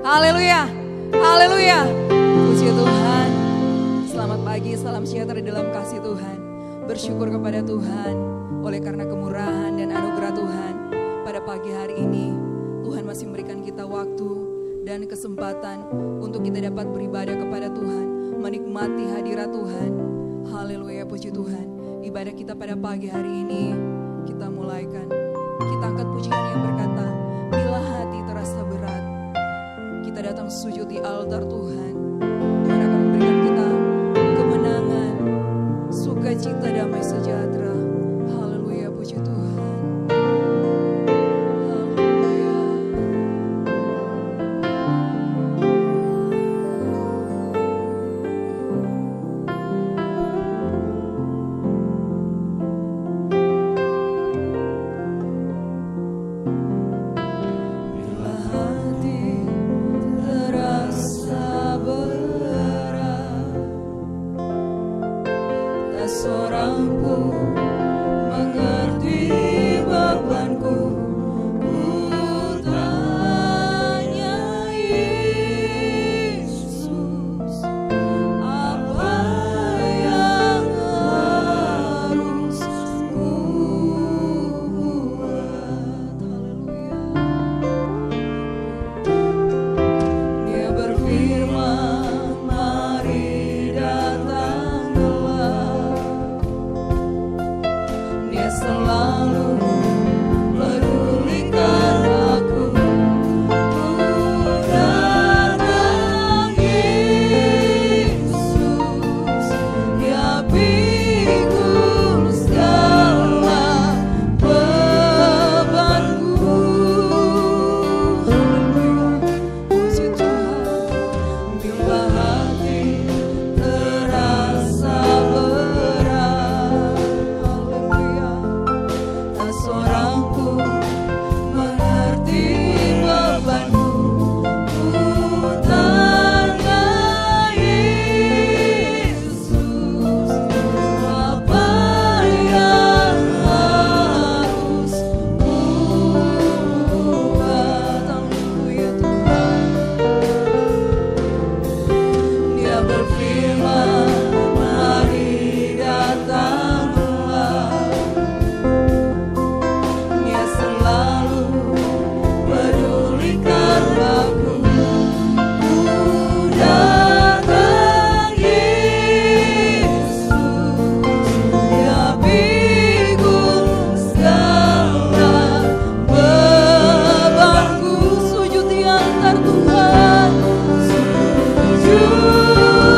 Haleluya, haleluya. Puji Tuhan. Selamat pagi, salam sejahtera dalam kasih Tuhan. Bersyukur kepada Tuhan oleh karena kemurahan dan anugerah Tuhan. Pada pagi hari ini Tuhan masih memberikan kita waktu dan kesempatan untuk kita dapat beribadah kepada Tuhan, menikmati hadirat Tuhan. Haleluya, puji Tuhan. Ibadah kita pada pagi hari ini kita mulaikan. Kita angkat pujian yang berkata, bila hati terasa berat, kita datang sujud di altar Tuhan. Tuhan akan memberikan kita kemenangan, sukacita, damai sejahtera. Haleluya, puji Tuhan.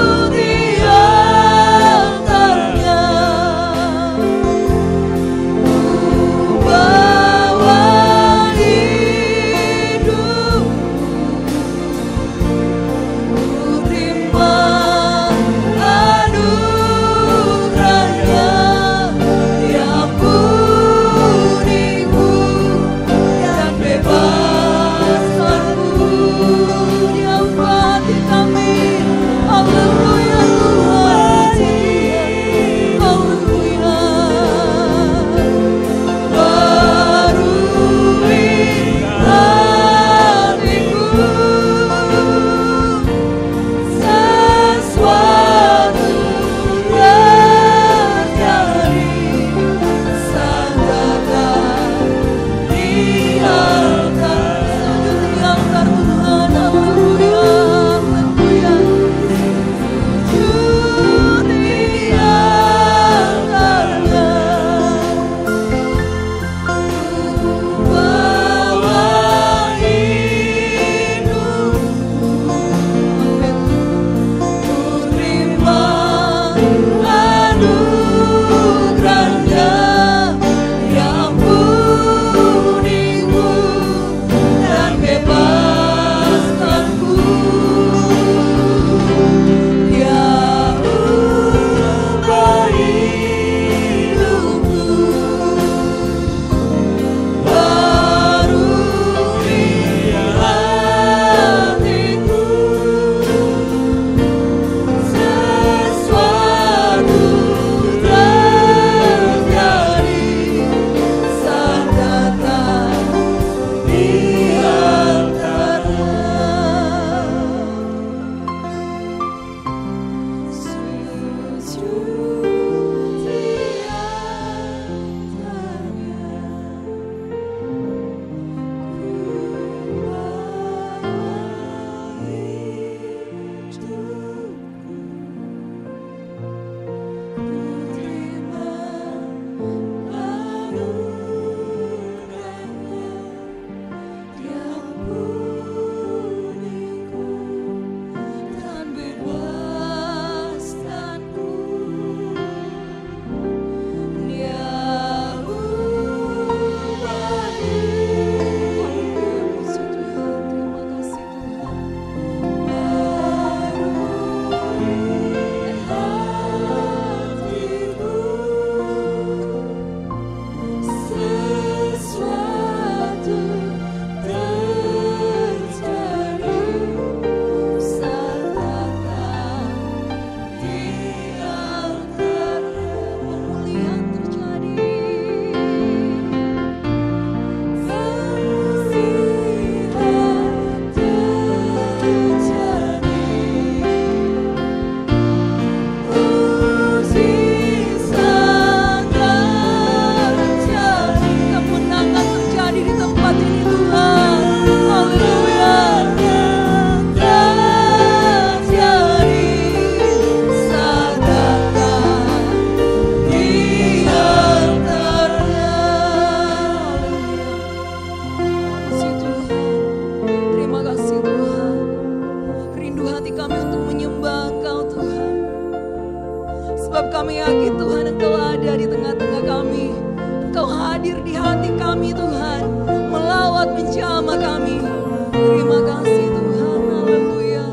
Sujud di menyembah Engkau Tuhan. Sebab kami yakin Tuhan Engkau ada di tengah-tengah kami. Engkau hadir di hati kami Tuhan, melawat menjamah kami. Terima kasih Tuhan, haleluya.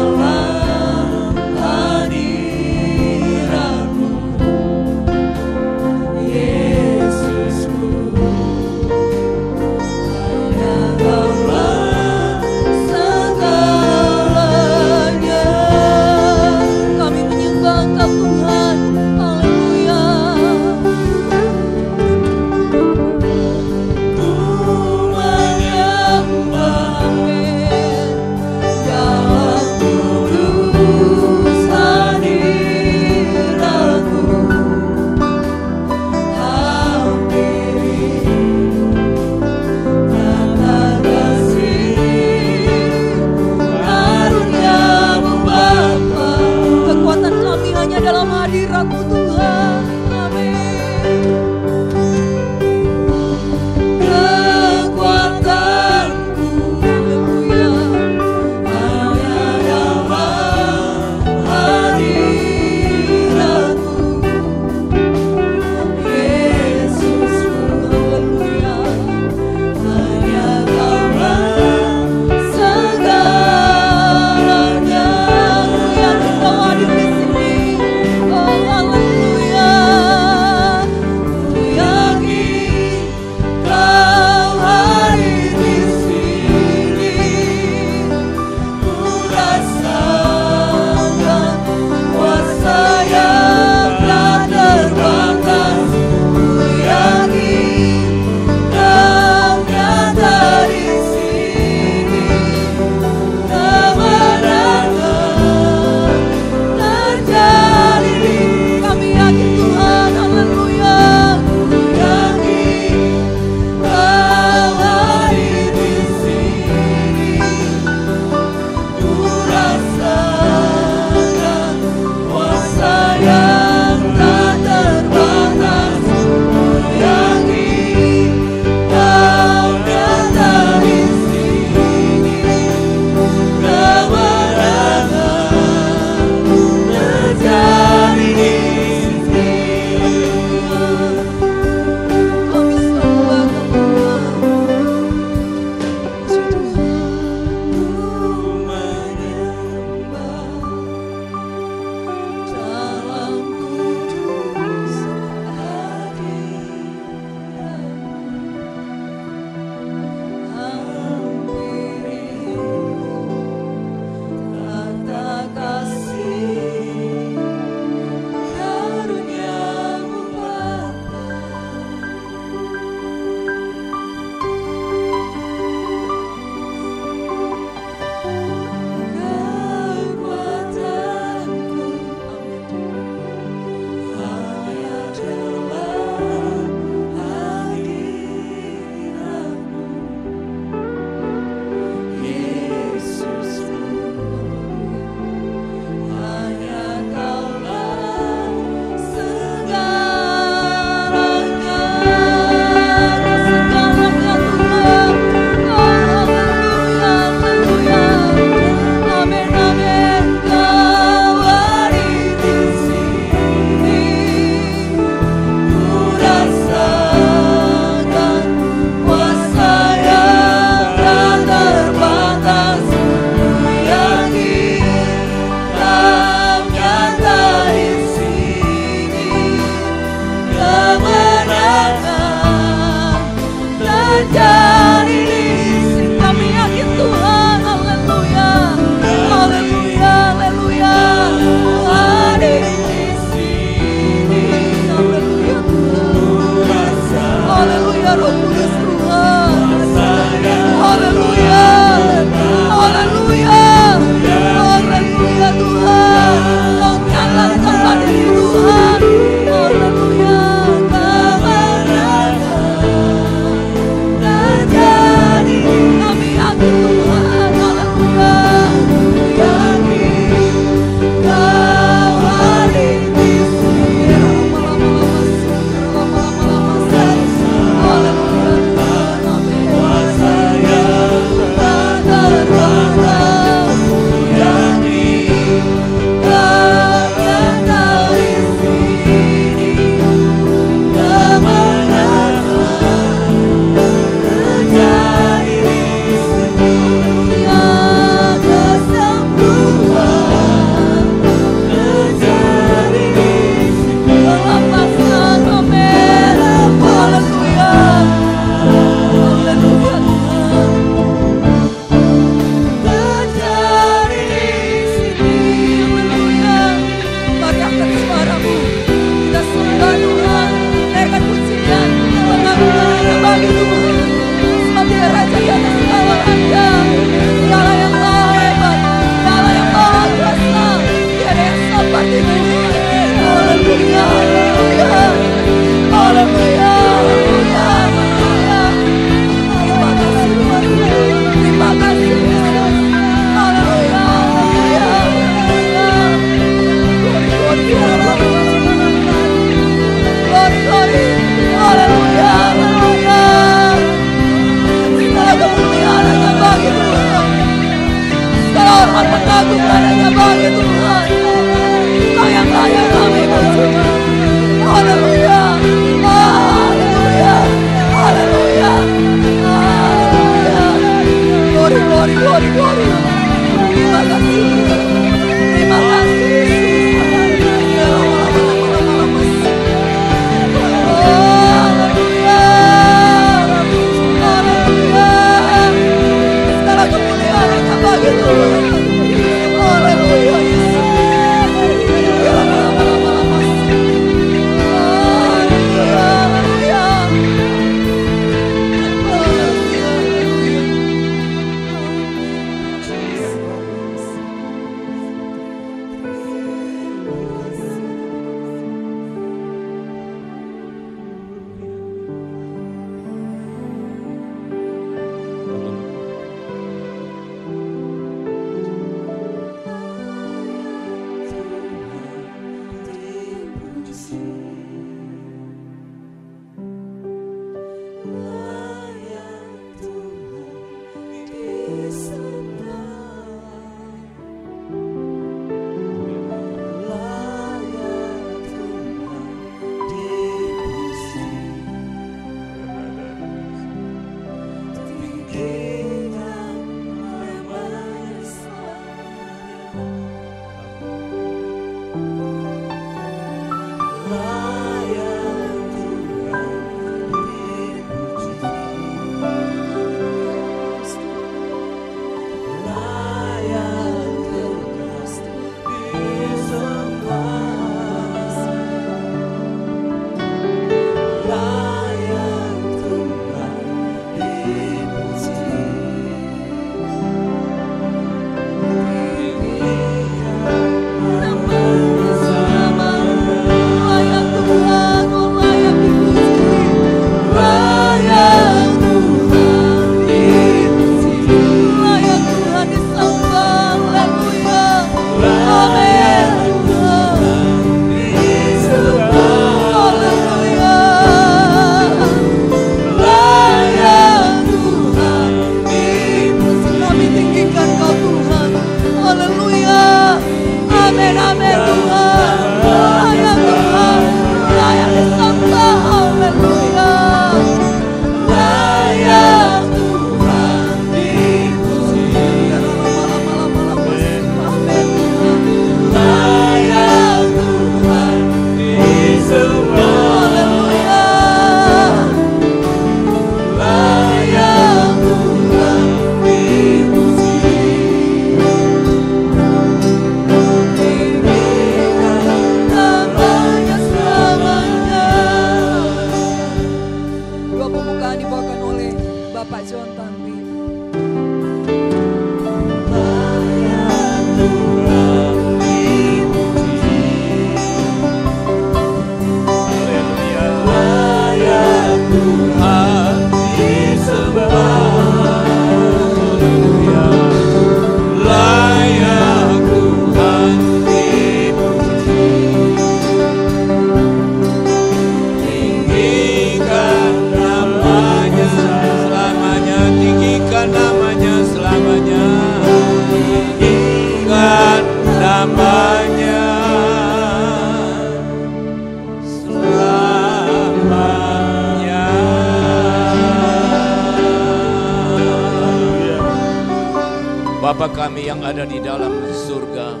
Bapa kami yang ada di dalam surga,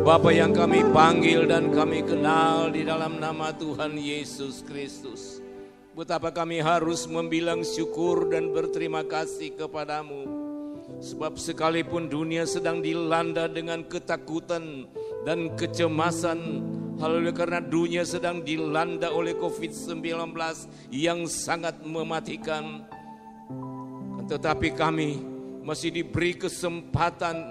Bapa yang kami panggil dan kami kenal di dalam nama Tuhan Yesus Kristus. Betapa kami harus membilang syukur dan berterima kasih kepadamu. Sebab sekalipun dunia sedang dilanda dengan ketakutan dan kecemasan, haleluya, karena dunia sedang dilanda oleh COVID-19 yang sangat mematikan. Tetapi kami masih diberi kesempatan,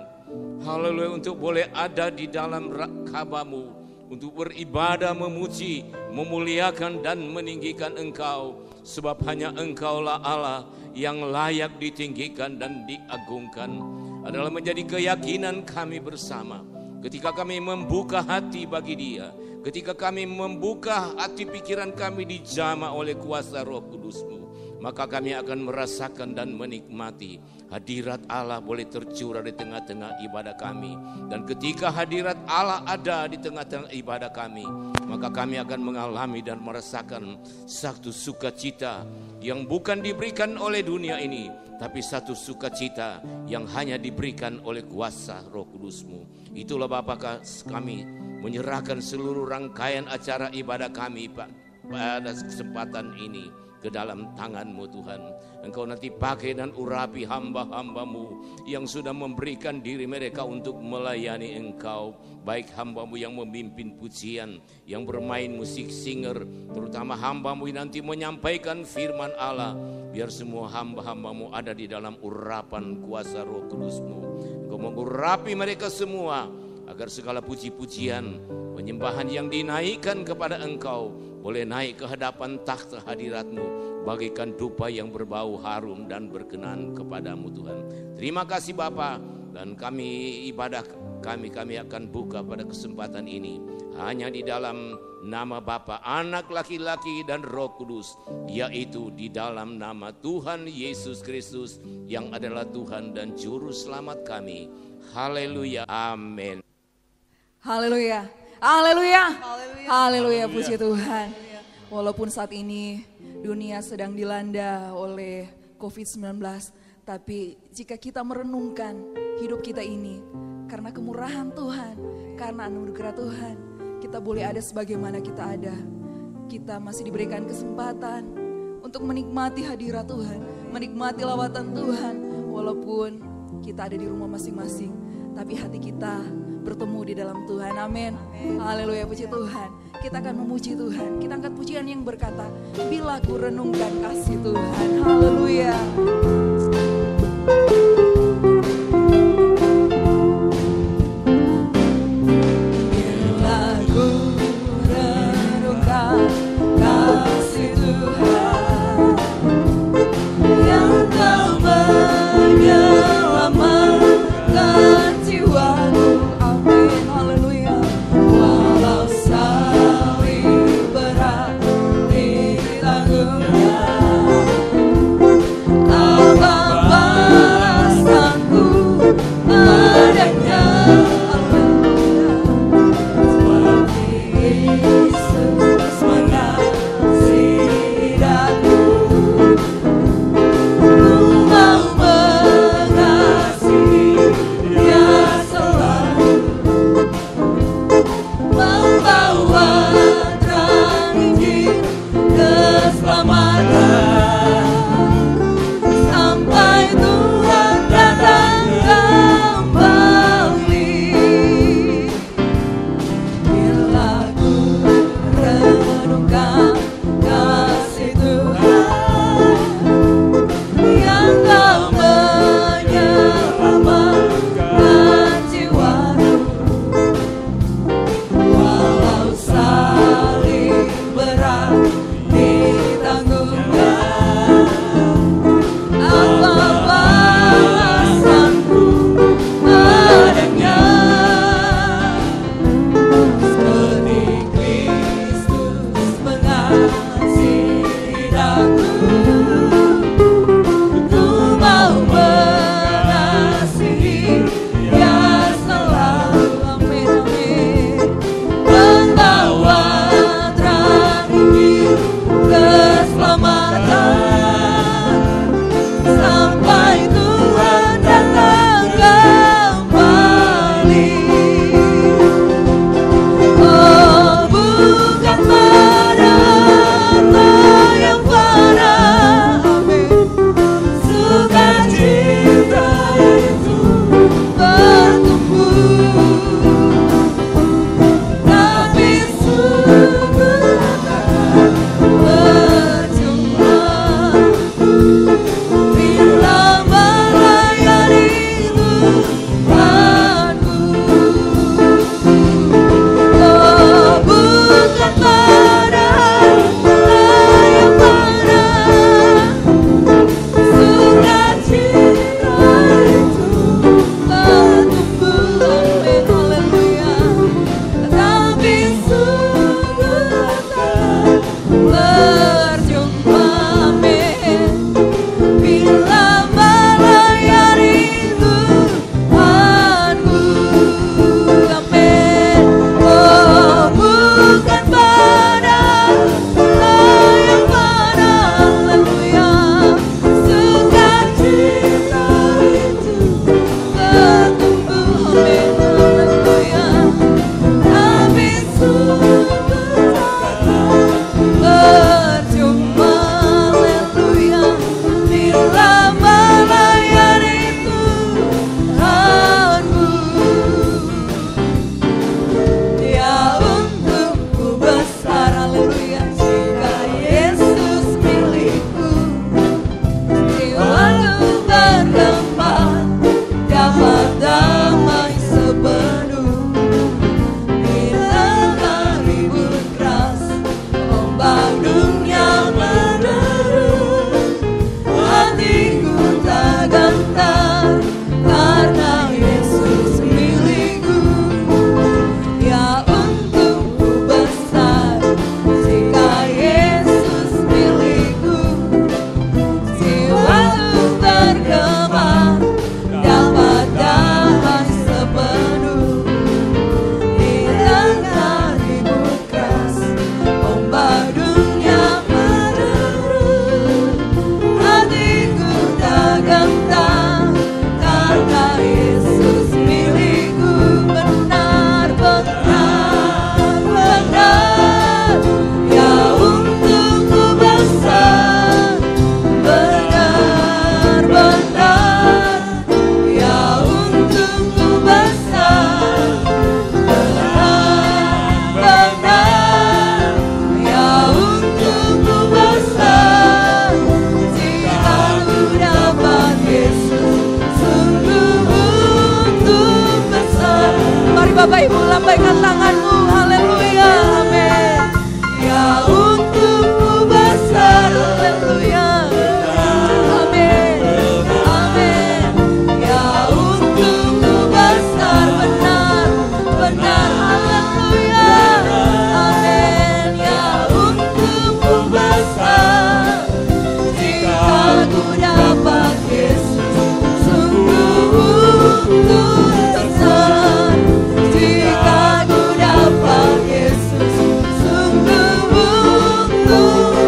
haleluya, untuk boleh ada di dalam kabamu, untuk beribadah, memuji, memuliakan dan meninggikan Engkau. Sebab hanya Engkaulah Allah yang layak ditinggikan dan diagungkan. Adalah menjadi keyakinan kami bersama ketika kami membuka hati bagi Dia, ketika kami membuka hati pikiran kami dijamah oleh kuasa Roh Kudus-Mu, maka kami akan merasakan dan menikmati hadirat Allah boleh tercurah di tengah-tengah ibadah kami. Dan ketika hadirat Allah ada di tengah-tengah ibadah kami, maka kami akan mengalami dan merasakan satu sukacita yang bukan diberikan oleh dunia ini, tapi satu sukacita yang hanya diberikan oleh kuasa Roh Kudus-Mu. Itulah Bapa, kami menyerahkan seluruh rangkaian acara ibadah kami pada kesempatan ini ke dalam tangan-Mu Tuhan. Engkau nanti pakai dan urapi hamba-hamba-Mu yang sudah memberikan diri mereka untuk melayani Engkau. Baik hamba-Mu yang memimpin pujian, yang bermain musik singer, terutama hamba-Mu yang nanti menyampaikan firman Allah. Biar semua hamba-hamba-Mu ada di dalam urapan kuasa Roh Kudus-Mu. Engkau mengurapi mereka semua agar segala puji-pujian, penyembahan yang dinaikkan kepada Engkau boleh naik ke hadapan takhta hadirat-Mu bagaikan dupa yang berbau harum dan berkenan kepadamu Tuhan. Terima kasih Bapa, Dan ibadah kami akan buka pada kesempatan ini hanya di dalam nama Bapa, Anak laki-laki dan Roh Kudus, yaitu di dalam nama Tuhan Yesus Kristus yang adalah Tuhan dan Juru Selamat kami. Haleluya, amin. Haleluya, haleluya, haleluya, puji Tuhan. Walaupun saat ini dunia sedang dilanda oleh COVID-19, tapi jika kita merenungkan hidup kita ini, karena kemurahan Tuhan, karena anugerah Tuhan, kita boleh ada sebagaimana kita ada. Kita masih diberikan kesempatan untuk menikmati hadirat Tuhan, menikmati lawatan Tuhan. Walaupun kita ada di rumah masing-masing, tapi hati kita bertemu di dalam Tuhan. Amin. Haleluya, puji Tuhan. Kita akan memuji Tuhan. Kita angkat pujian yang berkata, bila ku renungkan kasih Tuhan. Haleluya.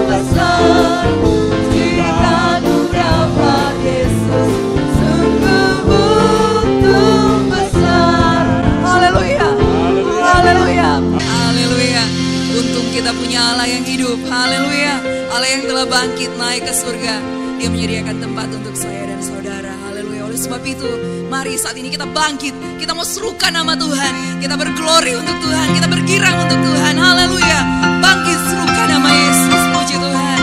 besar, cintamu dapat Yesus, sungguh begitu besar. Haleluya, haleluya, haleluya. Untung kita punya Allah yang hidup, haleluya. Allah yang telah bangkit naik ke surga. Dia menyediakan tempat untuk saya dan saudara, haleluya. Oleh sebab itu, mari saat ini kita bangkit. Kita mau serukan nama Tuhan. Kita berglori untuk Tuhan, kita bergirang untuk Tuhan, haleluya. Bangkit, serukan nama Yesus, puji Tuhan.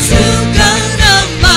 Sukan nama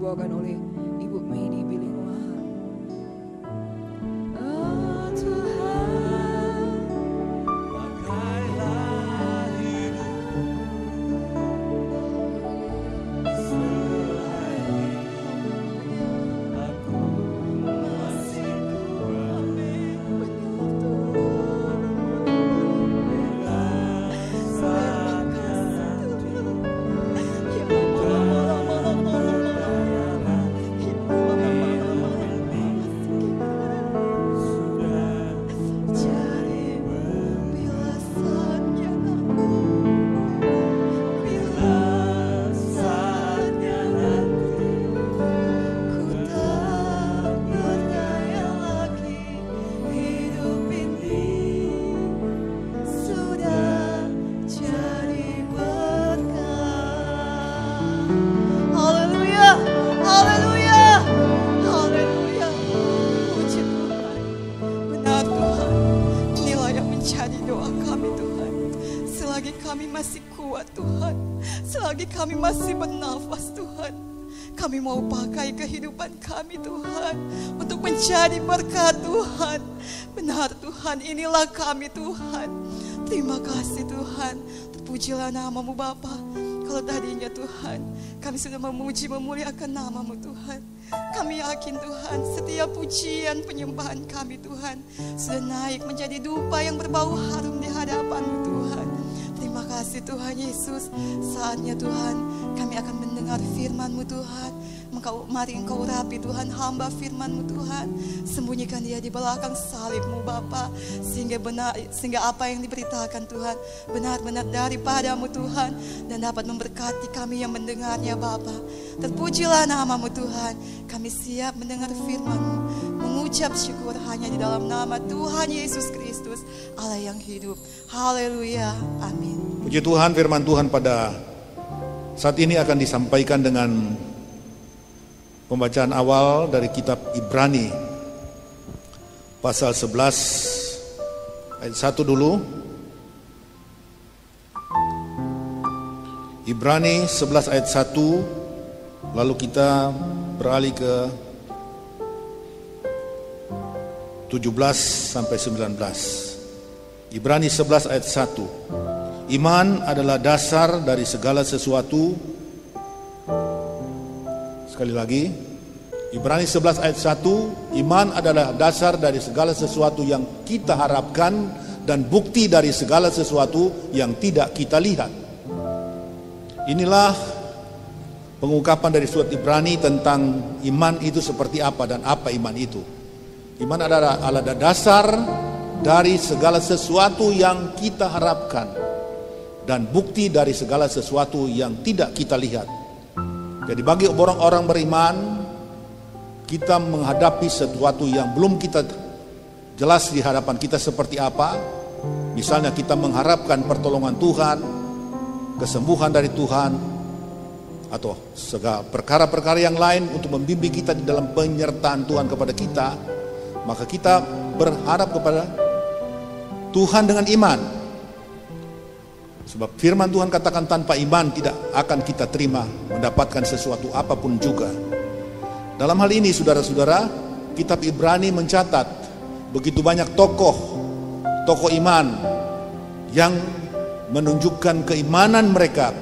dibawakan oleh Ibu Mehdi Bilingwahan. Oh Tuhan, pakailah hidupku selagi aku masih kuat. Saatnya nanti Haleluya, haleluya, haleluya. Puji Tuhan. Benar Tuhan, inilah yang menjadi doa kami Tuhan. Selagi kami masih kuat Tuhan, selagi kami masih bernafas Tuhan, kami mau pakai kehidupan kami Tuhan untuk menjadi berkat Tuhan. Benar Tuhan, inilah kami Tuhan. Terima kasih Tuhan. Terpujilah namamu Bapa. Kalau tadinya Tuhan, kami sudah memuji memuliakan namamu Tuhan. Kami yakin Tuhan, setiap pujian penyembahan kami Tuhan sudah naik menjadi dupa yang berbau harum di hadapanmu Tuhan. Terima kasih Tuhan Yesus. Saatnya Tuhan, kami akan mendengar firman-Mu Tuhan. Mari Engkau urapi Tuhan hamba firman-Mu Tuhan. Sembunyikan dia di belakang salib-Mu Bapa, sehingga apa yang diberitakan Tuhan benar-benar daripadamu Tuhan, dan dapat memberkati kami yang mendengarnya Bapa. Terpujilah namamu Tuhan. Kami siap mendengar firman-Mu, mengucap syukur hanya di dalam nama Tuhan Yesus Kristus, Allah yang hidup. Haleluya, amin. Puji Tuhan, firman Tuhan pada saat ini akan disampaikan dengan pembacaan awal dari kitab Ibrani pasal 11 ayat 1 dulu. Ibrani 11 ayat 1, lalu kita beralih ke 17 sampai 19. Ibrani 11 ayat 1. Iman adalah dasar dari segala sesuatu. Sekali lagi, Ibrani 11 ayat 1, iman adalah dasar dari segala sesuatu yang kita harapkan dan bukti dari segala sesuatu yang tidak kita lihat. Inilah pengungkapan dari surat Ibrani tentang iman itu seperti apa dan apa iman itu. Iman adalah dasar dari segala sesuatu yang kita harapkan dan bukti dari segala sesuatu yang tidak kita lihat. Jadi bagi orang-orang beriman, kita menghadapi sesuatu yang belum kita jelas di hadapan kita seperti apa. Misalnya kita mengharapkan pertolongan Tuhan, kesembuhan dari Tuhan, atau segala perkara-perkara yang lain untuk membimbing kita di dalam penyertaan Tuhan kepada kita. Maka kita berharap kepada Tuhan dengan iman. Sebab firman Tuhan katakan tanpa iman tidak akan kita terima mendapatkan sesuatu apapun juga. Dalam hal ini saudara-saudara, kitab Ibrani mencatat begitu banyak tokoh iman yang menunjukkan keimanan mereka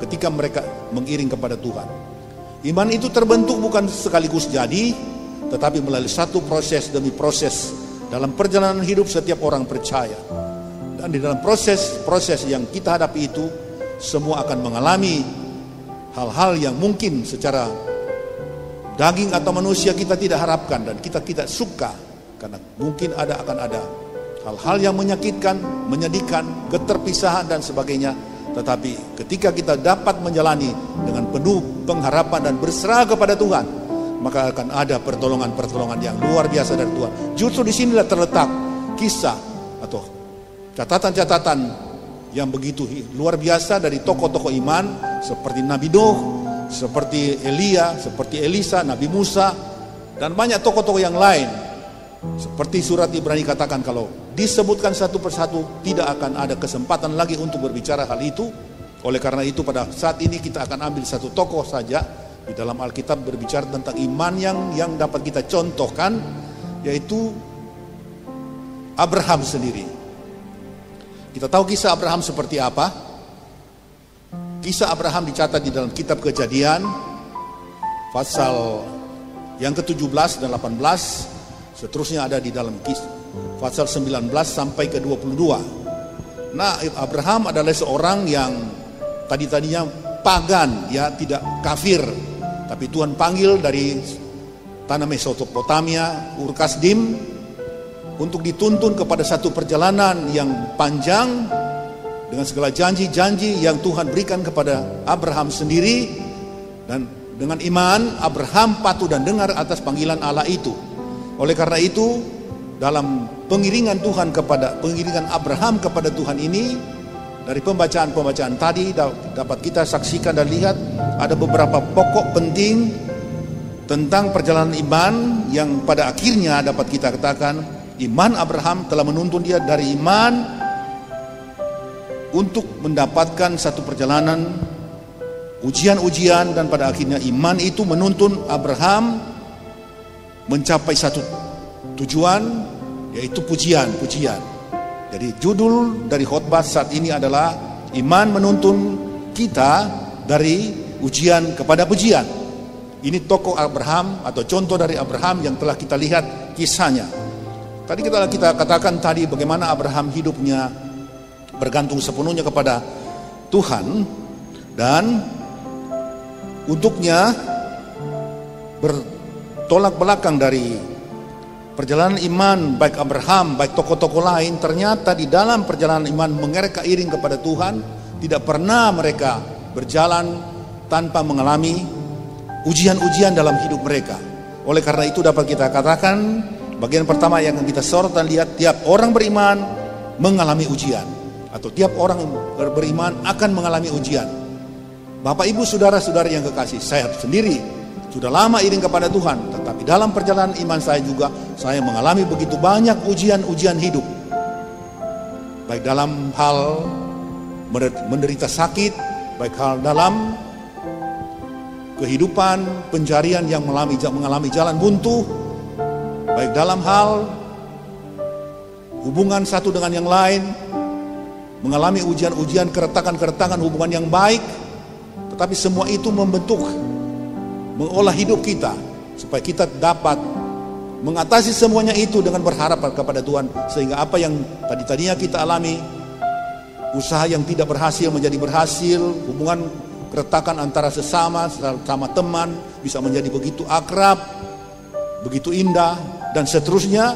ketika mereka mengiring kepada Tuhan. Iman itu terbentuk bukan sekaligus jadi, tetapi melalui satu proses demi proses dalam perjalanan hidup setiap orang percaya. Dan di dalam proses yang kita hadapi itu, semua akan mengalami hal-hal yang mungkin secara daging atau manusia kita tidak harapkan dan kita tidak suka, karena mungkin akan ada hal-hal yang menyakitkan, menyedihkan, keterpisahan dan sebagainya. Tetapi ketika kita dapat menjalani dengan penuh pengharapan dan berserah kepada Tuhan, maka akan ada pertolongan-pertolongan yang luar biasa dari Tuhan. Justru disinilah terletak kisah atau catatan-catatan yang begitu luar biasa dari tokoh-tokoh iman seperti Nabi Nuh, seperti Elia, seperti Elisa, Nabi Musa, dan banyak tokoh-tokoh yang lain. Seperti surat Ibrani katakan, kalau disebutkan satu persatu tidak akan ada kesempatan lagi untuk berbicara hal itu. Oleh karena itu pada saat ini kita akan ambil satu tokoh saja Di dalam Alkitab berbicara tentang iman yang dapat kita contohkan, yaitu Abraham sendiri. Kita tahu kisah Abraham seperti apa. Kisah Abraham dicatat di dalam kitab Kejadian pasal yang ke-17 dan 18. Seterusnya ada di dalam pasal 19 sampai ke 22. Nah, Abraham adalah seorang yang tadinya pagan, ya, tidak kafir. Tapi Tuhan panggil dari tanah Mesopotamia, Ur Kasdim, untuk dituntun kepada satu perjalanan yang panjang dengan segala janji-janji yang Tuhan berikan kepada Abraham sendiri. Dan dengan iman Abraham patuh dan dengar atas panggilan Allah itu. Oleh karena itu, dalam pengiringan Abraham kepada Tuhan ini, dari pembacaan tadi dapat kita saksikan dan lihat ada beberapa pokok penting tentang perjalanan iman yang pada akhirnya dapat kita katakan iman Abraham telah menuntun dia dari iman untuk mendapatkan satu perjalanan ujian-ujian, dan pada akhirnya iman itu menuntun Abraham mencapai satu tujuan, yaitu pujian. Jadi judul dari khotbah saat ini adalah iman menuntun kita dari ujian kepada pujian. Ini tokoh Abraham atau contoh dari Abraham yang telah kita lihat kisahnya. Tadi kita katakan tadi bagaimana Abraham hidupnya bergantung sepenuhnya kepada Tuhan, dan untuknya bertolak belakang dari perjalanan iman baik Abraham, baik tokoh-tokoh lain. Ternyata di dalam perjalanan iman mereka iring kepada Tuhan, tidak pernah mereka berjalan tanpa mengalami ujian-ujian dalam hidup mereka. Oleh karena itu dapat kita katakan, bagian pertama yang kita sorot dan lihat, tiap orang beriman mengalami ujian, atau tiap orang beriman akan mengalami ujian. Bapak ibu saudara-saudara yang kekasih, saya sendiri sudah lama iring kepada Tuhan, tetapi dalam perjalanan iman saya juga, saya mengalami begitu banyak ujian-ujian hidup. Baik dalam hal menderita sakit, baik hal dalam kehidupan, pencarian yang mengalami jalan buntu, baik dalam hal hubungan satu dengan yang lain, mengalami ujian-ujian, keretakan-keretakan hubungan yang baik. Tetapi semua itu mengolah hidup kita supaya kita dapat mengatasi semuanya itu dengan berharap kepada Tuhan, sehingga apa yang tadinya kita alami, usaha yang tidak berhasil menjadi berhasil, hubungan keretakan antara sesama teman bisa menjadi begitu akrab, begitu indah, dan seterusnya.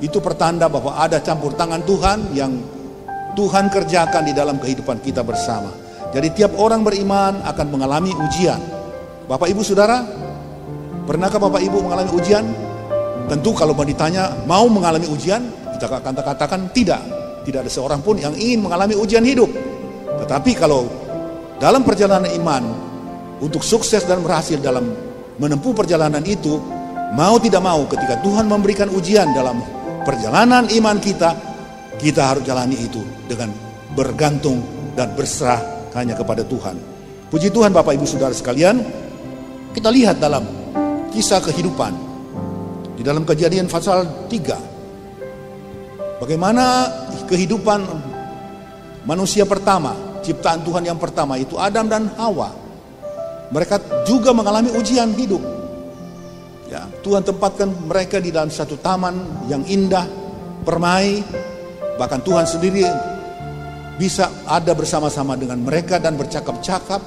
Itu pertanda bahwa ada campur tangan Tuhan yang Tuhan kerjakan di dalam kehidupan kita bersama. Jadi tiap orang beriman akan mengalami ujian. Bapak ibu saudara, pernahkah Bapak ibu mengalami ujian? Tentu kalau mau ditanya mau mengalami ujian, kita akan katakan tidak. Tidak ada seorang pun yang ingin mengalami ujian hidup. Tetapi kalau dalam perjalanan iman, untuk sukses dan berhasil dalam menempuh perjalanan itu, mau tidak mau ketika Tuhan memberikan ujian dalam perjalanan iman kita harus jalani itu dengan bergantung dan berserah hanya kepada Tuhan. Puji Tuhan Bapak Ibu Saudara sekalian, kita lihat dalam kisah kehidupan di dalam Kejadian pasal 3, bagaimana kehidupan manusia pertama, ciptaan Tuhan yang pertama, itu Adam dan Hawa. Mereka juga mengalami ujian hidup. Ya, Tuhan tempatkan mereka di dalam satu taman yang indah, permai. Bahkan Tuhan sendiri bisa ada bersama-sama dengan mereka dan bercakap-cakap.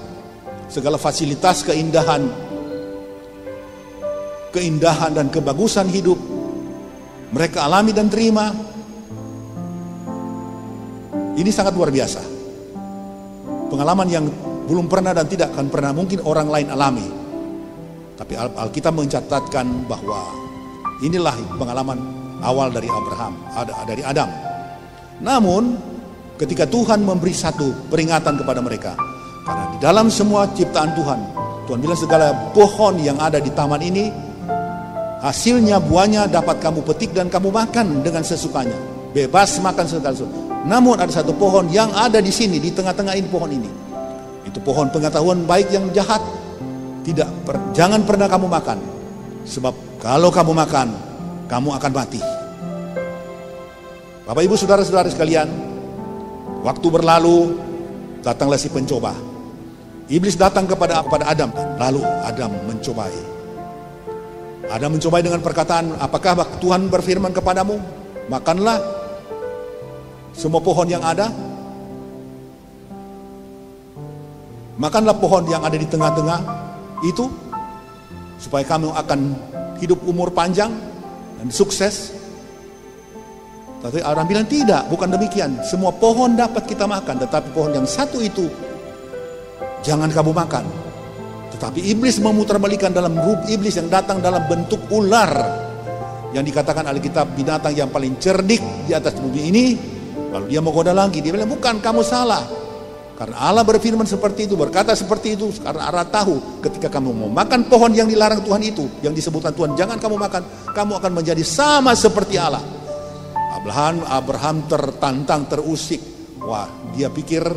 Segala fasilitas keindahan dan kebagusan hidup mereka alami dan terima. Ini sangat luar biasa. Pengalaman yang belum pernah dan tidak akan pernah mungkin orang lain alami. Tapi Alkitab mencatatkan bahwa inilah pengalaman awal dari Abraham, dari Adam. Namun ketika Tuhan memberi satu peringatan kepada mereka, karena di dalam semua ciptaan Tuhan bilang segala pohon yang ada di taman ini, hasilnya buahnya dapat kamu petik dan kamu makan dengan sesukanya, bebas makan segala sesuatu. Namun ada satu pohon yang ada di sini, di tengah-tengah ini pohon ini, itu pohon pengetahuan baik yang jahat. jangan pernah kamu makan. Sebab kalau kamu makan, kamu akan mati. Bapak ibu saudara-saudara sekalian, waktu berlalu, datanglah si pencoba. Iblis datang kepada Adam, lalu Adam mencobai. Adam mencobai dengan perkataan, apakah Tuhan berfirman kepadamu, makanlah semua pohon yang ada? Makanlah pohon yang ada di tengah-tengah itu, supaya kamu akan hidup umur panjang dan sukses. Tapi Adam bilang tidak, bukan demikian. Semua pohon dapat kita makan, tetapi pohon yang satu itu jangan kamu makan. Tetapi iblis memutarbalikkan dalam rupa iblis yang datang dalam bentuk ular, yang dikatakan Alkitab binatang yang paling cerdik di atas bumi ini. Lalu dia menggoda lagi, dia bilang bukan, kamu salah. Karena Allah berfirman seperti itu, berkata seperti itu. Karena Allah tahu ketika kamu mau makan pohon yang dilarang Tuhan itu, yang disebutkan Tuhan jangan kamu makan, kamu akan menjadi sama seperti Allah. Abraham tertantang, terusik. Wah, dia pikir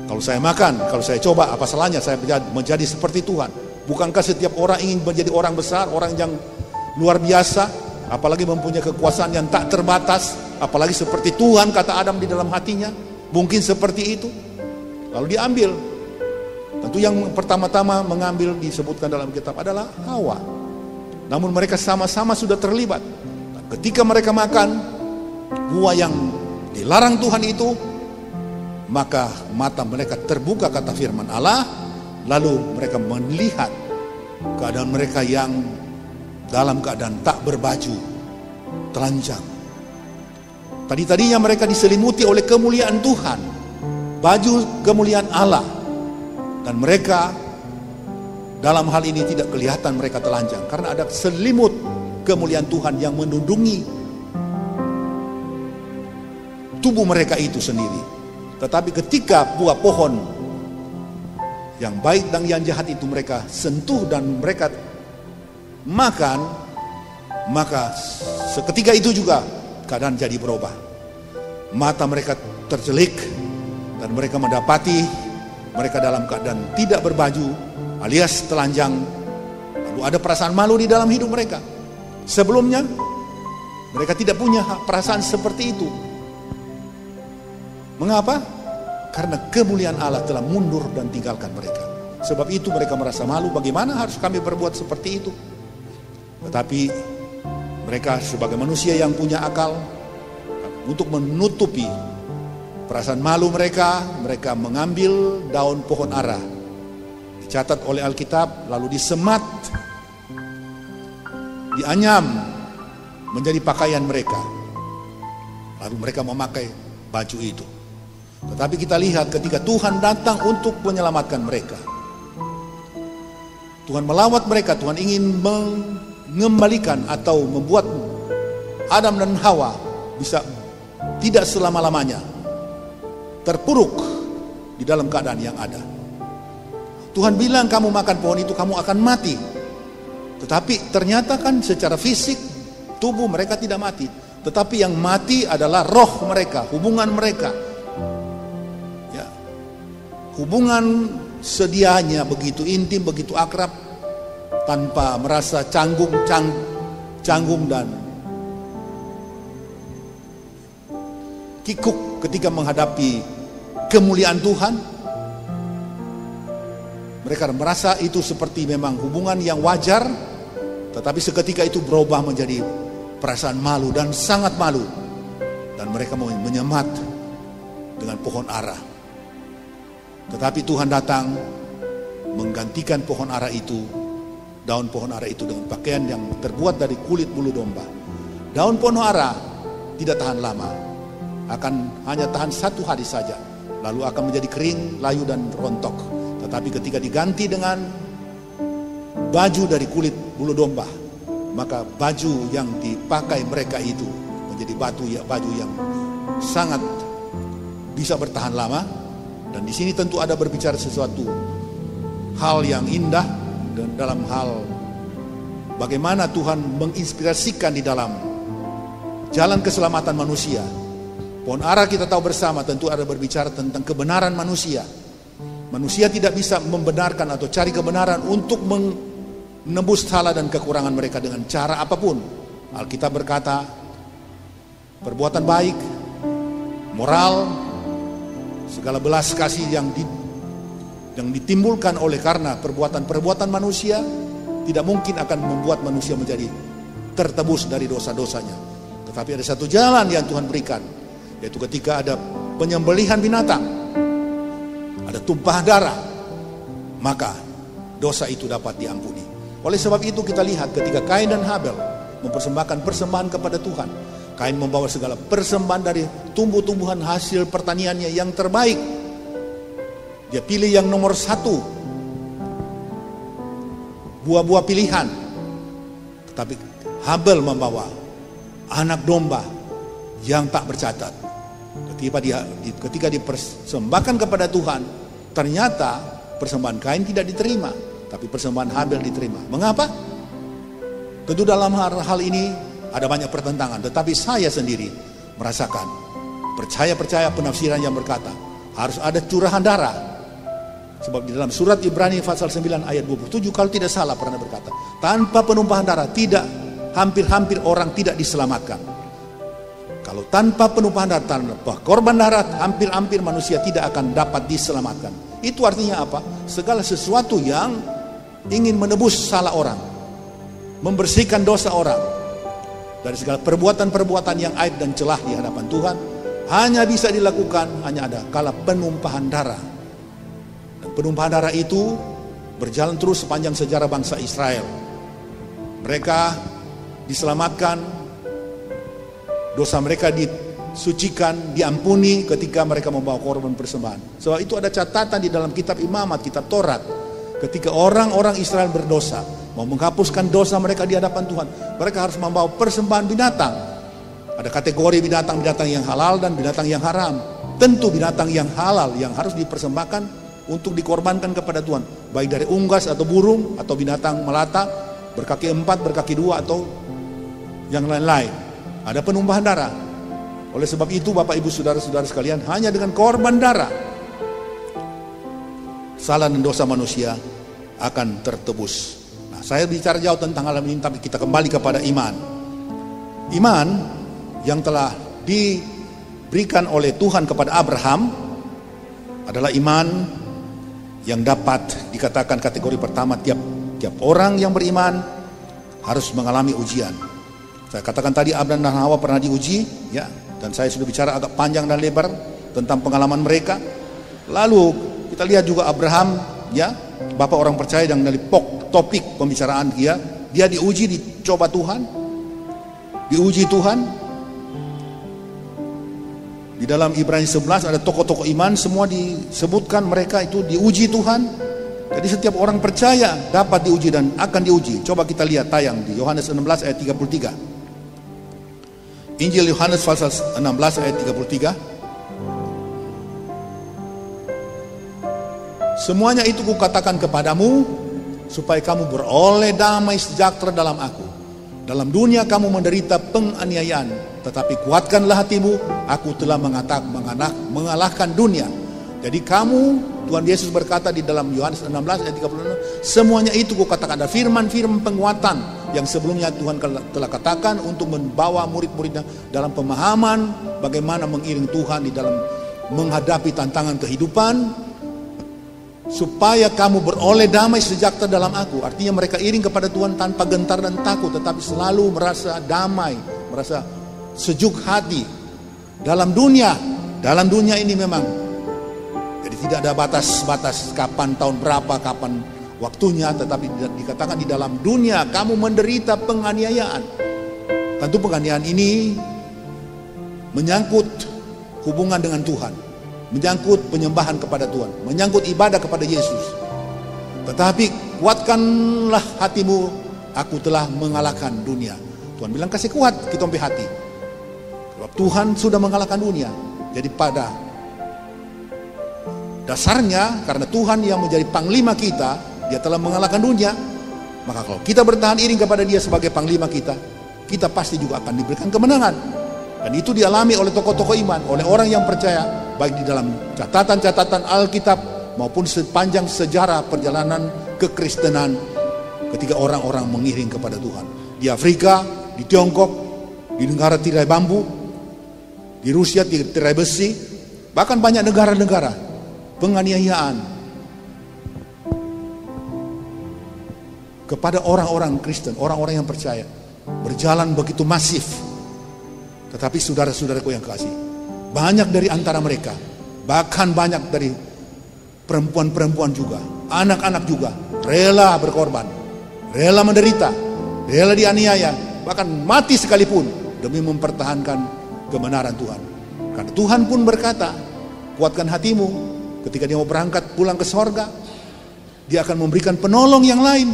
kalau saya makan, kalau saya coba, apa salahnya saya menjadi seperti Tuhan? Bukankah setiap orang ingin menjadi orang besar, orang yang luar biasa, apalagi mempunyai kekuasaan yang tak terbatas, apalagi seperti Tuhan, kata Adam di dalam hatinya. Mungkin seperti itu. Lalu diambil. Tentu yang pertama-tama mengambil disebutkan dalam kitab adalah Hawa. Namun mereka sama-sama sudah terlibat. Dan ketika mereka makan buah yang dilarang Tuhan itu, maka mata mereka terbuka, kata firman Allah. Lalu mereka melihat keadaan mereka yang dalam keadaan tak berbaju, telanjang. Tadinya mereka diselimuti oleh kemuliaan Tuhan, baju kemuliaan Allah. Dan mereka dalam hal ini tidak kelihatan mereka telanjang, karena ada selimut kemuliaan Tuhan yang menundungi tubuh mereka itu sendiri. Tetapi ketika buah pohon yang baik dan yang jahat itu mereka sentuh dan mereka makan, maka seketika itu juga keadaan jadi berubah. Mata mereka tercelik dan mereka mendapati mereka dalam keadaan tidak berbaju alias telanjang. Lalu ada perasaan malu di dalam hidup mereka. Sebelumnya mereka tidak punya perasaan seperti itu. Mengapa? Karena kemuliaan Allah telah mundur dan tinggalkan mereka. Sebab itu mereka merasa malu, bagaimana harus kami berbuat seperti itu. Tetapi mereka sebagai manusia yang punya akal, untuk menutupi perasaan malu mereka, mereka mengambil daun pohon ara, dicatat oleh Alkitab, lalu disemat, dianyam menjadi pakaian mereka. Lalu mereka memakai baju itu. Tetapi kita lihat ketika Tuhan datang untuk menyelamatkan mereka, Tuhan melawat mereka, Tuhan ingin mengembalikan atau membuat Adam dan Hawa bisa tidak selama-lamanya terpuruk di dalam keadaan yang ada. Tuhan bilang kamu makan pohon itu kamu akan mati. Tetapi ternyata kan secara fisik tubuh mereka tidak mati. Tetapi yang mati adalah roh mereka, hubungan mereka. Ya. Hubungan sedianya begitu intim, begitu akrab, tanpa merasa canggung dan kikuk ketika menghadapi kemuliaan Tuhan. Mereka merasa itu seperti memang hubungan yang wajar, tetapi seketika itu berubah menjadi perasaan malu dan sangat malu. Dan mereka menyemat dengan pohon ara. Tetapi Tuhan datang menggantikan pohon ara itu, daun pohon ara itu dengan pakaian yang terbuat dari kulit bulu domba. Daun pohon ara tidak tahan lama, akan hanya tahan 1 hari saja, lalu akan menjadi kering, layu dan rontok. Tetapi ketika diganti dengan baju dari kulit bulu domba, maka baju yang dipakai mereka itu menjadi baju yang sangat bisa bertahan lama. Dan di sini tentu ada berbicara sesuatu hal yang indah dan dalam hal bagaimana Tuhan menginspirasikan di dalam jalan keselamatan manusia. Pohon ara kita tahu bersama tentu ada berbicara tentang kebenaran manusia. Manusia tidak bisa membenarkan atau cari kebenaran untuk menembus salah dan kekurangan mereka dengan cara apapun. Alkitab berkata, perbuatan baik, moral, segala belas kasih yang ditimbulkan oleh karena perbuatan-perbuatan manusia tidak mungkin akan membuat manusia menjadi tertebus dari dosa-dosanya. Tetapi ada satu jalan yang Tuhan berikan, yaitu ketika ada penyembelihan binatang, ada tumpahan darah, maka dosa itu dapat diampuni. Oleh sebab itu kita lihat ketika Kain dan Habel mempersembahkan persembahan kepada Tuhan, Kain membawa segala persembahan dari tumbuh-tumbuhan hasil pertaniannya yang terbaik. Dia pilih yang nomor 1, buah-buah pilihan. Tetapi Habel membawa anak domba yang tak bercacat. Ketika dipersembahkan kepada Tuhan, ternyata persembahan Kain tidak diterima, tapi persembahan Habel diterima. Mengapa? Tentu dalam hal ini ada banyak pertentangan, tetapi saya sendiri merasakan, percaya penafsiran yang berkata harus ada curahan darah. Sebab di dalam surat Ibrani pasal 9 ayat 27 kalau tidak salah pernah berkata, tanpa penumpahan darah hampir orang tidak diselamatkan. Kalau tanpa penumpahan darah, tanpa korban darah, hampir manusia tidak akan dapat diselamatkan. Itu artinya apa? Segala sesuatu yang ingin menebus salah orang, membersihkan dosa orang dari segala perbuatan-perbuatan yang aib dan celah di hadapan Tuhan, hanya bisa dilakukan hanya ada kala penumpahan darah. Dan penumpahan darah itu berjalan terus sepanjang sejarah bangsa Israel. Mereka diselamatkan, dosa mereka disucikan, diampuni ketika mereka membawa korban persembahan. Sebab itu ada catatan di dalam kitab Imamat, kitab Taurat. Ketika orang-orang Israel berdosa, mau menghapuskan dosa mereka di hadapan Tuhan, mereka harus membawa persembahan binatang. Ada kategori binatang-binatang yang halal dan binatang yang haram. Tentu binatang yang halal yang harus dipersembahkan untuk dikorbankan kepada Tuhan, baik dari unggas atau burung atau binatang melata, berkaki 4, berkaki 2 atau yang lain-lain. Ada penumpahan darah. Oleh sebab itu Bapak Ibu Saudara-saudara sekalian, hanya dengan korban darah salah dan dosa manusia akan tertebus. Nah, saya bicara jauh tentang hal ini, tapi kita kembali kepada iman. Iman yang telah diberikan oleh Tuhan kepada Abraham adalah iman yang dapat dikatakan kategori pertama, tiap orang yang beriman harus mengalami ujian. Saya katakan tadi Adam dan Hawa pernah diuji, ya, dan saya sudah bicara agak panjang dan lebar tentang pengalaman mereka. Lalu kita lihat juga Abraham, ya, bapak orang percaya, yang dari topik pembicaraan dia diuji, dicoba Tuhan, diuji Tuhan. Di dalam Ibrani 11 ada tokoh-tokoh iman, semua disebutkan mereka itu diuji Tuhan. Jadi setiap orang percaya dapat diuji dan akan diuji. Coba kita lihat tayang di Yohanes 16 ayat 33. Injil Yohanes pasal 16 ayat 33. Semuanya itu kukatakan kepadamu supaya kamu beroleh damai sejahtera dalam aku. Dalam dunia kamu menderita penganiayaan, tetapi kuatkanlah hatimu, aku telah mengalahkan dunia. Jadi kamu, Tuhan Yesus berkata di dalam Yohanes 16 ayat 36, semuanya itu kukatakan. Ada firman-firman penguatan yang sebelumnya Tuhan telah katakan untuk membawa murid-muridnya dalam pemahaman bagaimana mengiring Tuhan di dalam menghadapi tantangan kehidupan, supaya kamu beroleh damai sejahtera dalam aku. Artinya mereka iring kepada Tuhan tanpa gentar dan takut, tetapi selalu merasa damai, merasa sejuk hati. Dalam dunia ini memang, jadi tidak ada batas-batas kapan, tahun berapa, kapan waktunya, tetapi dikatakan di dalam dunia kamu menderita penganiayaan. Tentu penganiayaan ini menyangkut hubungan dengan Tuhan, menyangkut penyembahan kepada Tuhan, menyangkut ibadah kepada Yesus. Tetapi kuatkanlah hatimu, aku telah mengalahkan dunia. Tuhan bilang kasih kuat kita sampai hati. Sebab Tuhan sudah mengalahkan dunia. Jadi pada dasarnya karena Tuhan yang menjadi panglima kita, dia telah mengalahkan dunia. Maka kalau kita bertahan iring kepada dia sebagai panglima kita, kita pasti juga akan diberikan kemenangan. Dan itu dialami oleh tokoh-tokoh iman, oleh orang yang percaya, baik di dalam catatan-catatan Alkitab maupun sepanjang sejarah perjalanan kekristenan ketika orang-orang mengiring kepada Tuhan. Di Afrika, di Tiongkok, di negara tirai bambu, di Rusia tirai besi, bahkan banyak negara-negara penganiayaan kepada orang-orang Kristen, orang-orang yang percaya berjalan begitu masif. Tetapi saudara-saudaraku yang kasih, banyak dari antara mereka, bahkan banyak dari perempuan-perempuan juga, anak-anak juga, rela berkorban, rela menderita, rela dianiaya, bahkan mati sekalipun demi mempertahankan kebenaran Tuhan. Karena Tuhan pun berkata, kuatkan hatimu, ketika dia mau berangkat pulang ke sorga, dia akan memberikan penolong yang lain,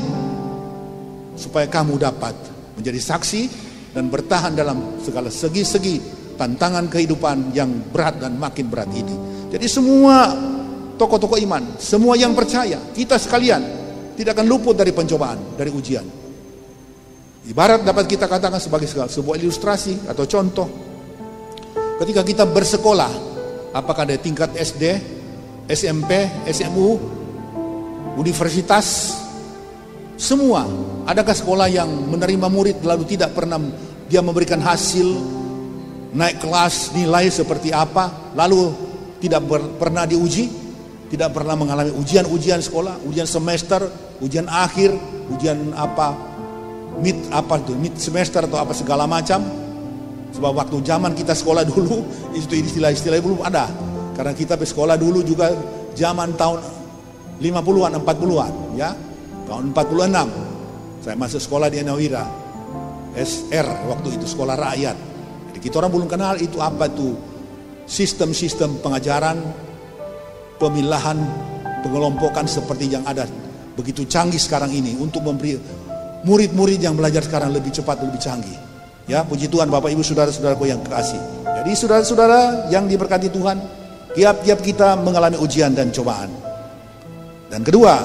supaya kamu dapat menjadi saksi dan bertahan dalam segala segi-segi tantangan kehidupan yang berat dan makin berat ini. Jadi semua tokoh-tokoh iman, semua yang percaya, kita sekalian tidak akan luput dari pencobaan, dari ujian. Ibarat dapat kita katakan sebagai sebuah ilustrasi atau contoh, ketika kita bersekolah, apakah dari tingkat SD, SMP, SMU, universitas, semua, adakah sekolah yang menerima murid lalu tidak pernah dia memberikan hasil naik kelas, nilai seperti apa, lalu tidak pernah diuji, tidak pernah mengalami ujian-ujian sekolah, ujian semester, ujian akhir, ujian mid semester atau apa segala macam. Sebab waktu zaman kita sekolah dulu, itu istilah-istilah belum ada. Karena kita bersekolah dulu juga zaman tahun 50-an, 40-an, ya. Tahun 46 saya masuk sekolah di Enawira SR, waktu itu sekolah rakyat. Jadi kita orang belum kenal itu apa tuh sistem-sistem pengajaran, pemilahan, pengelompokan seperti yang ada begitu canggih sekarang ini untuk memberi murid-murid yang belajar sekarang lebih cepat, lebih canggih. Ya, puji Tuhan Bapak Ibu saudara-saudaraku yang kekasih. Jadi saudara-saudara yang diberkati Tuhan, tiap-tiap kita mengalami ujian dan cobaan. Dan kedua,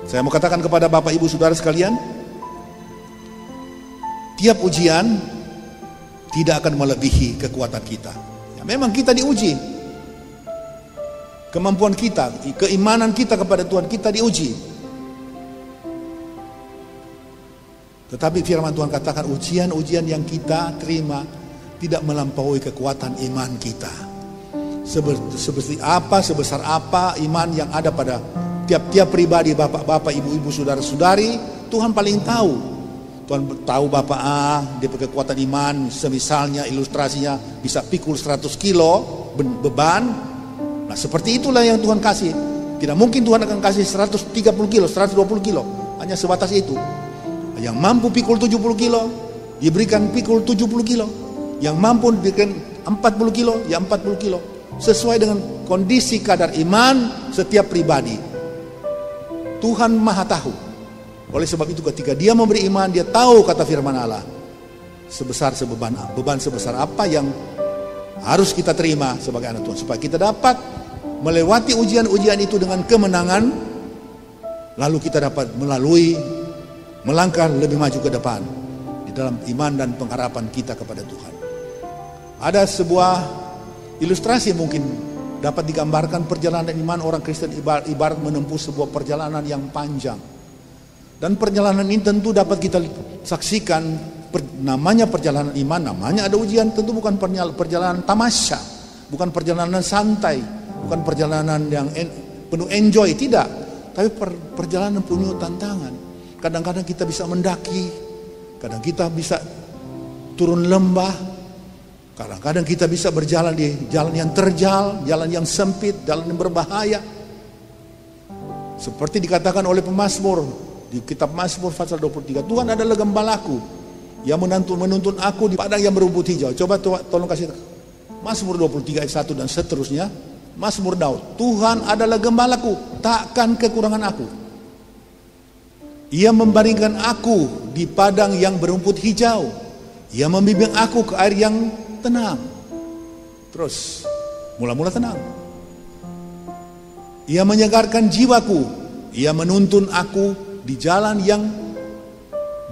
saya mau katakan kepada Bapak Ibu saudara sekalian, tiap ujian tidak akan melebihi kekuatan kita. Ya, memang kita diuji. Kemampuan kita, keimanan kita kepada Tuhan kita diuji. Tetapi firman Tuhan katakan ujian-ujian yang kita terima tidak melampaui kekuatan iman kita. Seperti apa, sebesar apa iman yang ada pada tiap-tiap pribadi, bapak-bapak, ibu-ibu, saudara-saudari, Tuhan paling tahu. Tuhan tahu bapak A, dia pakai kekuatan iman, semisalnya ilustrasinya bisa pikul 100 kilo beban. Nah seperti itulah yang Tuhan kasih. Tidak mungkin Tuhan akan kasih 130 kilo, 120 kilo. Hanya sebatas itu. Yang mampu pikul 70 kilo, diberikan pikul 70 kilo. Yang mampu diberikan 40 kilo, ya 40 kilo. Sesuai dengan kondisi kadar iman setiap pribadi. Tuhan Maha tahu. Oleh sebab itu ketika dia memberi iman, dia tahu kata firman Allah beban sebesar apa yang harus kita terima sebagai anak Tuhan, supaya kita dapat melewati ujian-ujian itu dengan kemenangan, lalu kita dapat melangkah lebih maju ke depan di dalam iman dan pengharapan kita kepada Tuhan. Ada sebuah ilustrasi mungkin dapat digambarkan perjalanan iman orang Kristen ibarat menempuh sebuah perjalanan yang panjang. Dan perjalanan ini tentu dapat kita saksikan, namanya perjalanan iman, namanya ada ujian, tentu bukan perjalanan tamasya, bukan perjalanan santai, bukan perjalanan yang penuh enjoy, tidak. Tapi perjalanan penuh tantangan. Kadang-kadang kita bisa mendaki, kadang kita bisa turun lembah, kadang-kadang kita bisa berjalan di jalan yang terjal, jalan yang sempit, jalan yang berbahaya. Seperti dikatakan oleh pemazmur di kitab Mazmur pasal 23, Tuhan adalah gembalaku yang menuntun aku di padang yang berumput hijau. Coba tolong kasih Mazmur 23 ayat 1 dan seterusnya. Mazmur Daud, Tuhan adalah gembalaku, takkan kekurangan aku. Ia membaringkan aku di padang yang berumput hijau. Ia membimbing aku ke air yang tenang. Terus, mula-mula tenang. Ia menyegarkan jiwaku. Ia menuntun aku di jalan yang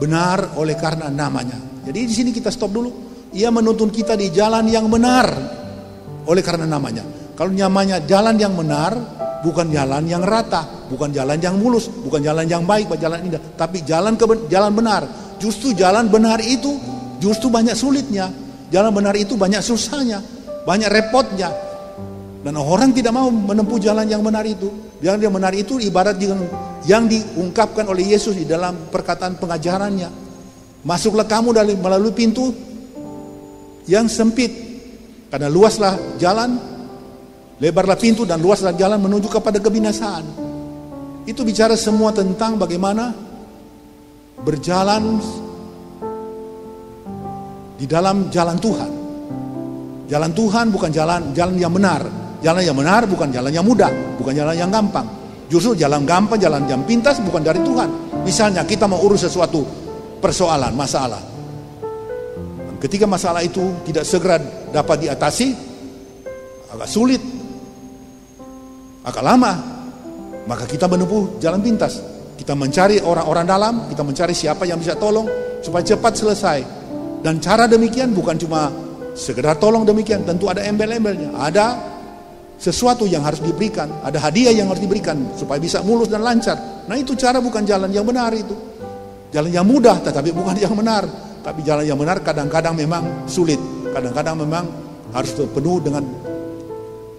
benar oleh karena namanya. Jadi di sini kita stop dulu. Ia menuntun kita di jalan yang benar oleh karena namanya. Kalau namanya jalan yang benar, bukan jalan yang rata, bukan jalan yang mulus, bukan jalan yang baik, bukan jalan indah, tapi jalan benar. Justru jalan benar itu justru banyak sulitnya. Jalan benar itu banyak susahnya, banyak repotnya. Dan orang tidak mau menempuh jalan yang benar itu. Jalan yang benar itu ibarat yang diungkapkan oleh Yesus di dalam perkataan pengajarannya. Masuklah kamu melalui pintu yang sempit, karena luaslah jalan, lebarlah pintu dan luaslah jalan menuju kepada kebinasaan. Itu bicara semua tentang bagaimana berjalan di dalam jalan Tuhan. Jalan Tuhan bukan jalan yang benar. Jalan yang benar bukan jalan yang mudah, bukan jalan yang gampang. Justru jalan gampang, jalan yang pintas bukan dari Tuhan. Misalnya kita mau urus sesuatu persoalan, masalah. Ketika masalah itu tidak segera dapat diatasi, agak sulit, agak lama, maka kita menempuh jalan pintas. Kita mencari orang-orang dalam, kita mencari siapa yang bisa tolong supaya cepat selesai. Dan cara demikian bukan cuma sekedar tolong demikian, tentu ada embel-embelnya, ada sesuatu yang harus diberikan, ada hadiah yang harus diberikan supaya bisa mulus dan lancar. Nah itu cara bukan jalan yang benar itu. Jalan yang mudah tetapi bukan yang benar. Tapi jalan yang benar kadang-kadang memang sulit, kadang-kadang memang harus penuh dengan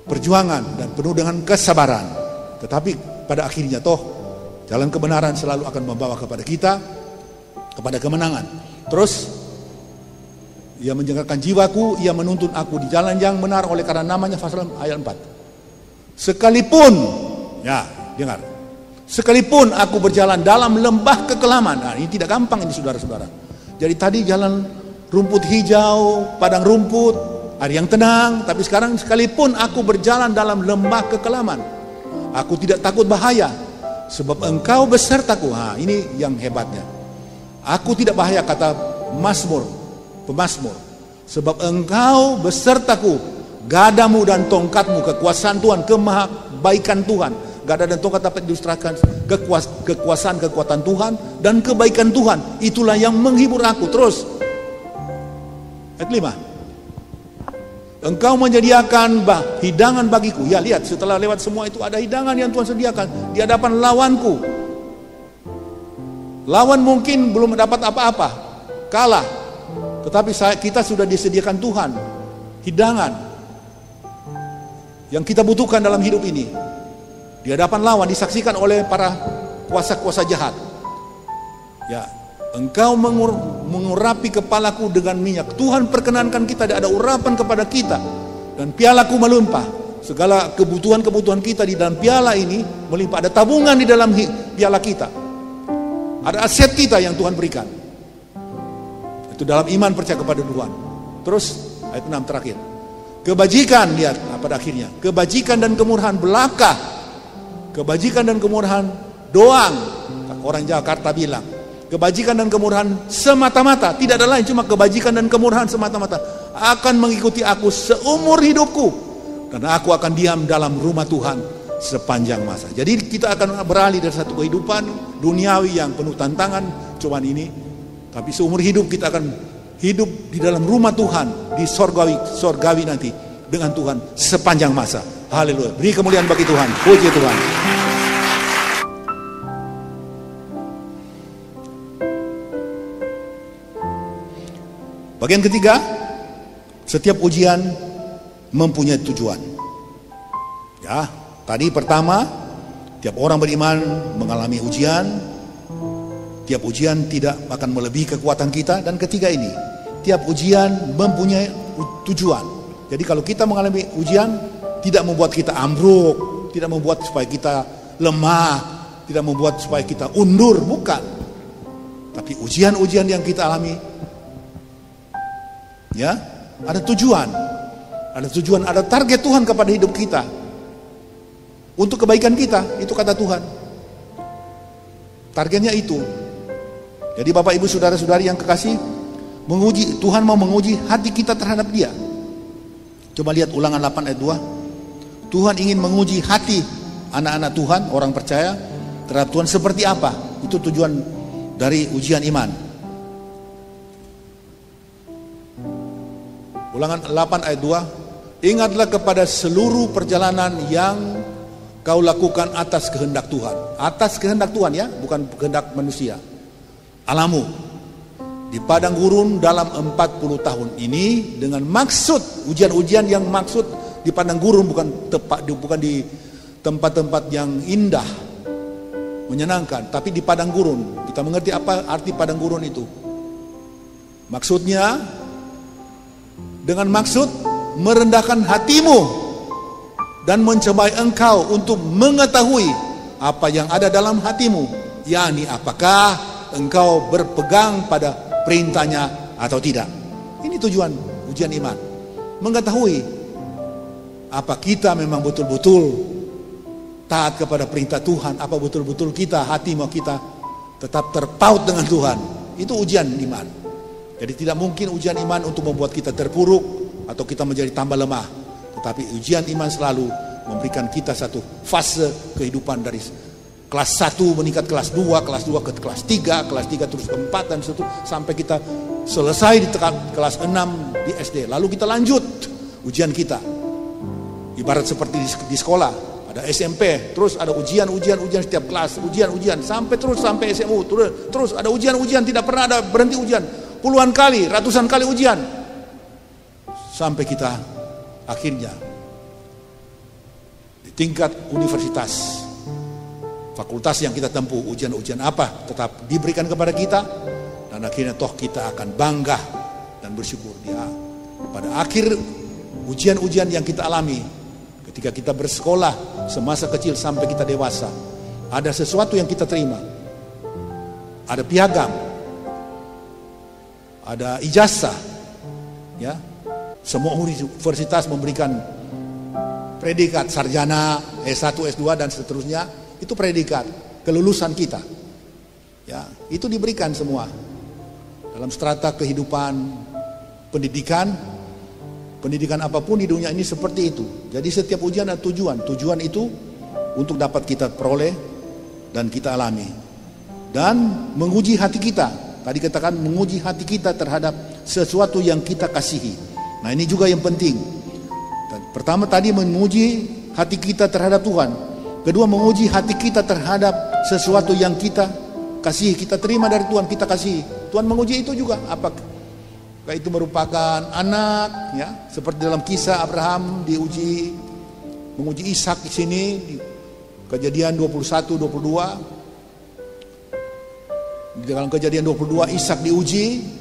perjuangan dan penuh dengan kesabaran. Tetapi pada akhirnya toh jalan kebenaran selalu akan membawa kepada kita kepada kemenangan. Terus ia menjengkelkan jiwaku, ia menuntun aku di jalan yang benar oleh karena namanya, pasal ayat 4. Sekalipun, ya dengar, sekalipun aku berjalan dalam lembah kekelaman. Nah ini tidak gampang ini saudara-saudara. Jadi tadi jalan rumput hijau, padang rumput, hari yang tenang. Tapi sekarang sekalipun aku berjalan dalam lembah kekelaman, aku tidak takut bahaya, sebab engkau besertaku. Nah ini yang hebatnya. Aku tidak bahaya, kata pemazmur, sebab engkau besertaku. Gadamu dan tongkatmu, kekuasaan Tuhan, kebaikan Tuhan. Gada dan tongkat dapat diilustrasikan kekuasaan, kekuatan Tuhan dan kebaikan Tuhan. Itulah yang menghibur aku. Terus ayat 5. Engkau menyediakan hidangan bagiku. Ya lihat, setelah lewat semua itu ada hidangan yang Tuhan sediakan di hadapan lawanku. Lawan mungkin belum dapat apa-apa, kalah. Tetapi kita sudah disediakan Tuhan hidangan yang kita butuhkan dalam hidup ini. Di hadapan lawan disaksikan oleh para kuasa-kuasa jahat. Ya, engkau mengurapi kepalaku dengan minyak. Tuhan perkenankan kita ada urapan kepada kita. Dan pialaku melimpah. Segala kebutuhan-kebutuhan kita di dalam piala ini melimpah. Ada tabungan di dalam piala kita. Ada aset kita yang Tuhan berikan. Itu dalam iman percaya kepada Tuhan. Terus ayat 6 terakhir. Kebajikan, lihat pada akhirnya, kebajikan dan kemurahan belaka, kebajikan dan kemurahan doang. Orang Jakarta bilang kebajikan dan kemurahan semata-mata, tidak ada lain, cuma kebajikan dan kemurahan semata-mata akan mengikuti aku seumur hidupku, dan aku akan diam dalam rumah Tuhan sepanjang masa. Jadi kita akan beralih dari satu kehidupan duniawi yang penuh tantangan cuman ini, tapi seumur hidup kita akan hidup di dalam rumah Tuhan, di sorgawi nanti dengan Tuhan sepanjang masa. Haleluya. Beri kemuliaan bagi Tuhan. Puji Tuhan. Bagian ketiga, setiap ujian mempunyai tujuan. Ya, tadi pertama, tiap orang beriman mengalami ujian. Tiap ujian tidak akan melebihi kekuatan kita. Dan ketiga ini, tiap ujian mempunyai tujuan. Jadi kalau kita mengalami ujian, tidak membuat kita ambruk, tidak membuat supaya kita lemah, tidak membuat supaya kita undur, bukan. Tapi ujian-ujian yang kita alami, ya, ada tujuan. Ada tujuan, ada target Tuhan kepada hidup kita. Untuk kebaikan kita, itu kata Tuhan. Targetnya itu. Jadi Bapak Ibu saudara-saudari yang kekasih, Tuhan mau menguji hati kita terhadap Dia. Coba lihat Ulangan 8 ayat 2. Tuhan ingin menguji hati anak-anak Tuhan, orang percaya terhadap Tuhan seperti apa. Itu tujuan dari ujian iman. Ulangan 8 ayat 2. Ingatlah kepada seluruh perjalanan yang kau lakukan atas kehendak Tuhan. Atas kehendak Tuhan ya, bukan kehendak manusia. Alamu di padang gurun dalam 40 tahun ini dengan maksud ujian-ujian yang maksud di padang gurun bukan di tempat-tempat yang indah, menyenangkan, tapi di padang gurun. Kita mengerti apa arti padang gurun itu. Maksudnya dengan maksud merendahkan hatimu dan mencobai engkau untuk mengetahui apa yang ada dalam hatimu, yakni apakah engkau berpegang pada perintahnya atau tidak. Ini tujuan ujian iman, mengetahui apa kita memang betul-betul taat kepada perintah Tuhan, apa betul-betul kita, hati mau kita tetap terpaut dengan Tuhan. Itu ujian iman. Jadi tidak mungkin ujian iman untuk membuat kita terpuruk atau kita menjadi tambah lemah. Tetapi ujian iman selalu memberikan kita satu fase kehidupan dari kelas 1 meningkat kelas 2 ke kelas 3, kelas 3 terus ke 4 dan seterusnya sampai kita selesai di kelas 6 di SD. Lalu kita lanjut ujian kita. Ibarat seperti di sekolah, ada SMP, terus ada ujian setiap kelas, ujian sampai SMU, terus ada ujian tidak pernah ada berhenti ujian. Puluhan kali, ratusan kali ujian. Sampai kita akhirnya di tingkat universitas, fakultas yang kita tempuh, ujian-ujian apa tetap diberikan kepada kita, dan akhirnya toh kita akan bangga dan bersyukur dia pada akhir ujian-ujian yang kita alami ketika kita bersekolah semasa kecil sampai kita dewasa. Ada sesuatu yang kita terima, ada piagam, ada ijazah, ya. Semua universitas memberikan predikat sarjana, S1, S2 dan seterusnya. Itu predikat kelulusan kita. Ya, itu diberikan semua dalam strata kehidupan pendidikan apapun di dunia ini seperti itu. Jadi setiap ujian ada tujuan. Tujuan itu untuk dapat kita peroleh dan kita alami. Dan menguji hati kita. Tadi katakan menguji hati kita terhadap sesuatu yang kita kasihi. Nah ini juga yang penting. Pertama tadi menguji hati kita terhadap Tuhan. Kedua menguji hati kita terhadap sesuatu yang kita kasihi, kita terima dari Tuhan, kita kasihi. Tuhan menguji itu juga. Apakah itu merupakan anak, ya, seperti dalam kisah Abraham menguji Ishak di sini di Kejadian 21-22. Di dalam Kejadian 22 Ishak diuji,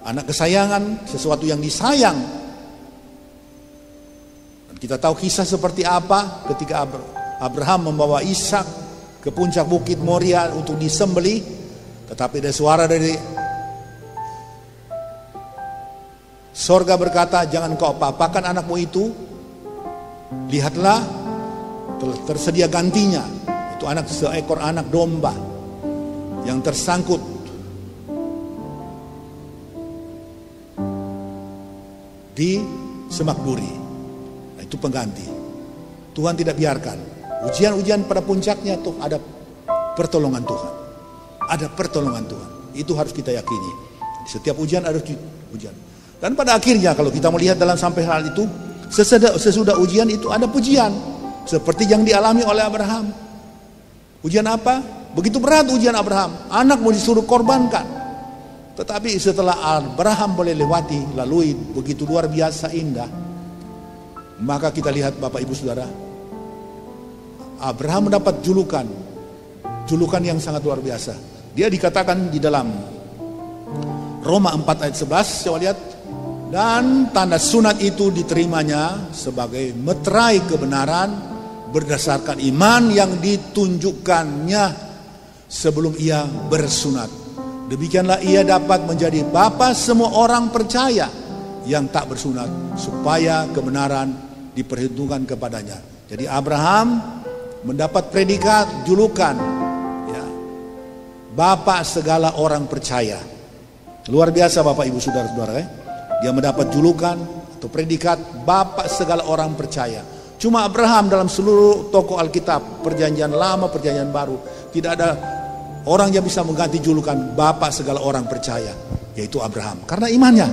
anak kesayangan, sesuatu yang disayang. Dan kita tahu kisah seperti apa ketika Abraham membawa Ishak ke puncak bukit Moria untuk disembelih, tetapi ada suara dari sorga berkata, jangan kau apa-apakan anakmu itu, lihatlah tersedia gantinya. Itu seekor anak domba yang tersangkut di semak duri. Nah, itu pengganti. Tuhan tidak biarkan. Ujian-ujian pada puncaknya tuh ada pertolongan Tuhan. Ada pertolongan Tuhan. Itu harus kita yakini. Di setiap ujian ada ujian. Dan pada akhirnya kalau kita melihat dalam sampai hal itu, sesudah ujian itu ada pujian. Seperti yang dialami oleh Abraham. Ujian apa? Begitu berat ujian Abraham. Anak mau disuruh korbankan. Tetapi setelah Abraham boleh lewati, lalui begitu luar biasa indah, maka kita lihat Bapak Ibu Saudara, Abraham mendapat julukan yang sangat luar biasa. Dia dikatakan di dalam Roma 4 ayat 11, coba lihat, dan tanda sunat itu diterimanya sebagai meterai kebenaran berdasarkan iman yang ditunjukkannya sebelum ia bersunat. Demikianlah ia dapat menjadi bapa semua orang percaya yang tak bersunat, supaya kebenaran diperhitungkan kepadanya. Jadi Abraham mendapat predikat, julukan, ya, bapa segala orang percaya. Luar biasa Bapak Ibu Saudara-saudara, Dia mendapat julukan atau predikat bapa segala orang percaya. Cuma Abraham dalam seluruh tokoh Alkitab, perjanjian lama, perjanjian baru, tidak ada orang yang bisa mengganti julukan Bapak segala orang percaya, yaitu Abraham. Karena imannya,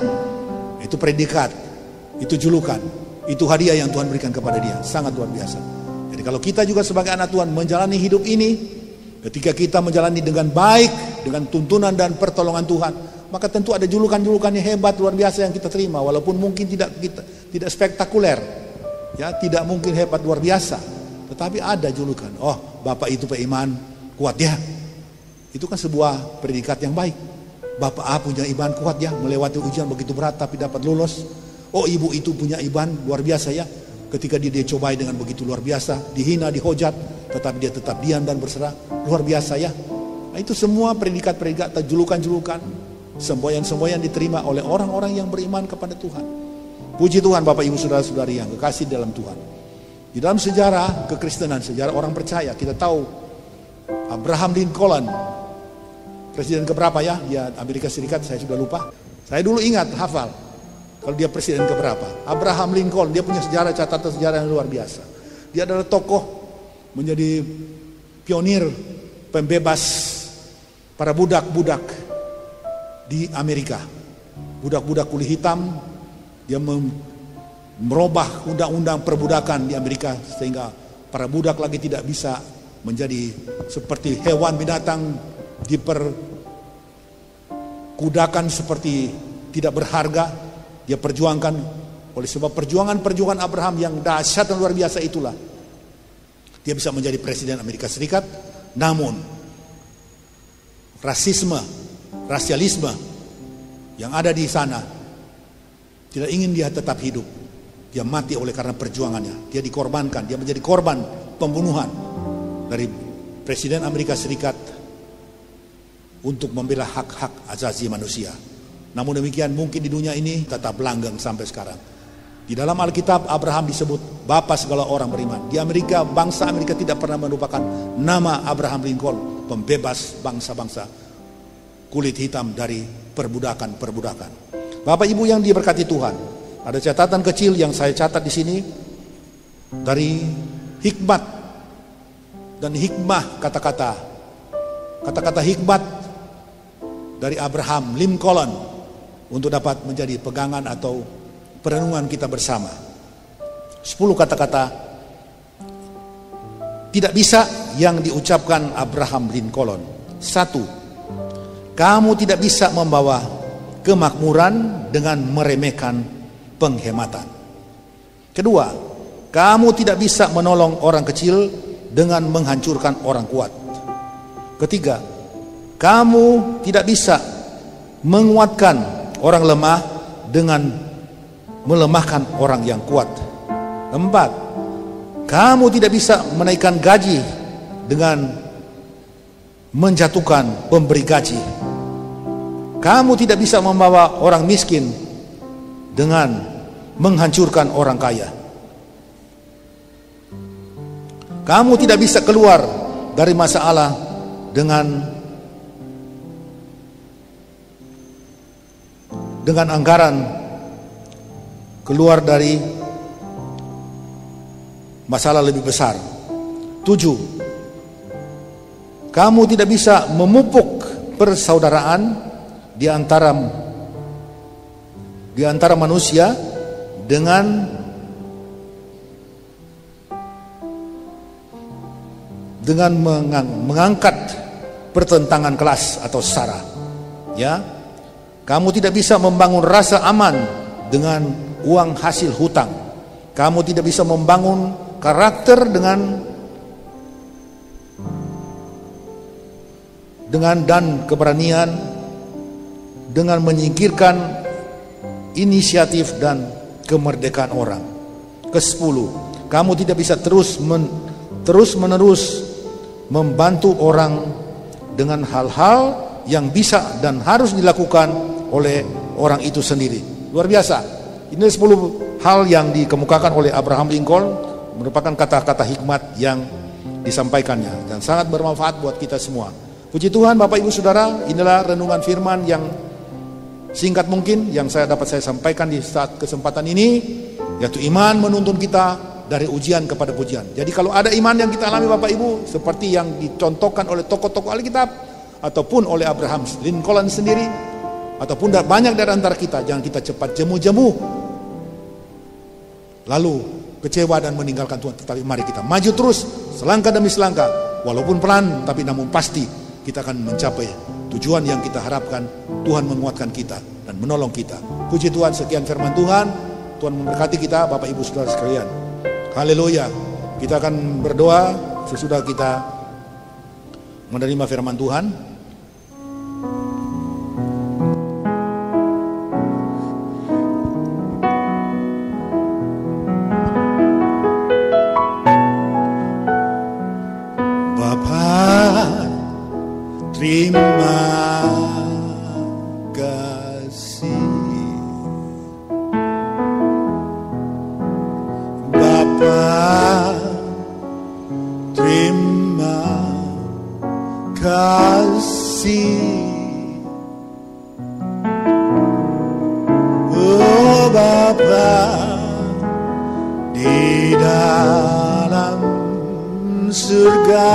itu predikat, itu julukan, itu hadiah yang Tuhan berikan kepada dia. Sangat luar biasa. Jadi Jadi kalau kita juga sebagai anak Tuhan menjalani hidup ini, ketika kita menjalani dengan baik, dengan tuntunan dan pertolongan Tuhan, maka tentu ada julukan-julukan yang hebat luar biasa yang kita terima, walaupun mungkin tidak spektakuler, ya, tidak mungkin hebat luar biasa, tetapi ada julukan. Oh, Bapak itu beriman kuat ya. Itu kan sebuah predikat yang baik. Bapak A punya iman kuat ya, melewati ujian begitu berat tapi dapat lulus. Oh, ibu itu punya iman luar biasa ya, ketika dia cobai dengan begitu luar biasa, dihina, dihujat, tetapi dia tetap diam dan berserah, luar biasa ya. Nah, itu semua predikat-predikat, julukan-julukan, semboyan-semboyan diterima oleh orang-orang yang beriman kepada Tuhan. Puji Tuhan Bapak Ibu Saudara-saudari yang kekasih dalam Tuhan. Di dalam sejarah kekristenan, sejarah orang percaya, kita tahu Abraham Lincoln, presiden keberapa ya? Ya, Amerika Serikat, saya sudah lupa. Saya dulu ingat, hafal. Kalau dia presiden keberapa? Abraham Lincoln, dia punya sejarah, catatan sejarah yang luar biasa. Dia adalah tokoh, menjadi pionir, pembebas para budak-budak di Amerika. Budak-budak kulit hitam, dia merubah undang-undang perbudakan di Amerika sehingga para budak lagi tidak bisa menjadi seperti hewan binatang, diperkudakan seperti tidak berharga. Dia perjuangkan, oleh sebab perjuangan Abraham yang dahsyat dan luar biasa itulah dia bisa menjadi presiden Amerika Serikat. Namun rasialisme yang ada di sana tidak ingin dia tetap hidup. Dia mati oleh karena perjuangannya. Dia dikorbankan, dia menjadi korban pembunuhan dari presiden Amerika Serikat untuk membela hak-hak asasi manusia. Namun demikian mungkin di dunia ini tetap langgeng sampai sekarang. Di dalam Alkitab Abraham disebut Bapa segala orang beriman. Di Amerika, bangsa Amerika tidak pernah melupakan nama Abraham Lincoln, pembebas bangsa-bangsa kulit hitam dari perbudakan. Bapak Ibu yang diberkati Tuhan, ada catatan kecil yang saya catat di sini dari hikmat dan hikmah kata-kata hikmat dari Abraham Lincoln untuk dapat menjadi pegangan atau perenungan kita bersama. 10 kata-kata tidak bisa yang diucapkan Abraham Lincoln. 1. Kamu tidak bisa membawa kemakmuran dengan meremehkan penghematan. Kedua, kamu tidak bisa menolong orang kecil dengan menghancurkan orang kuat. Ketiga, kamu tidak bisa menguatkan orang lemah dengan melemahkan orang yang kuat. 4. Kamu tidak bisa menaikkan gaji dengan menjatuhkan pemberi gaji. Kamu tidak bisa membawa orang miskin dengan menghancurkan orang kaya. Kamu tidak bisa keluar dari masalah dengan anggaran keluar dari masalah lebih besar. 7. Kamu tidak bisa memupuk persaudaraan di antara manusia dengan mengangkat pertentangan kelas atau sara. Ya. Kamu tidak bisa membangun rasa aman dengan uang hasil hutang. Kamu tidak bisa membangun karakter dan keberanian dengan menyingkirkan inisiatif dan kemerdekaan orang. Ke-10, kamu tidak bisa terus-menerus membantu orang dengan hal-hal yang bisa dan harus dilakukan oleh orang itu sendiri. Luar biasa. Ini 10 hal yang dikemukakan oleh Abraham Lincoln, merupakan kata-kata hikmat yang disampaikannya dan sangat bermanfaat buat kita semua. Puji Tuhan Bapak Ibu Saudara, inilah renungan firman yang singkat mungkin yang saya sampaikan di saat kesempatan ini, yaitu iman menuntun kita dari ujian kepada pujian. Jadi kalau ada iman yang kita alami Bapak Ibu, seperti yang dicontohkan oleh tokoh-tokoh Alkitab ataupun oleh Abraham Lincoln sendiri, ataupun banyak dari antara kita, jangan kita cepat jemu-jemu lalu kecewa dan meninggalkan Tuhan. Tetapi mari kita maju terus, selangkah demi selangkah, walaupun pelan, tapi namun pasti kita akan mencapai tujuan yang kita harapkan. Tuhan menguatkan kita dan menolong kita. Puji Tuhan, sekian firman Tuhan. Tuhan memberkati kita, Bapak Ibu Saudara sekalian. Haleluya. Kita akan berdoa sesudah kita menerima firman Tuhan. Terima kasih Bapa, terima kasih. Oh Bapa, di dalam surga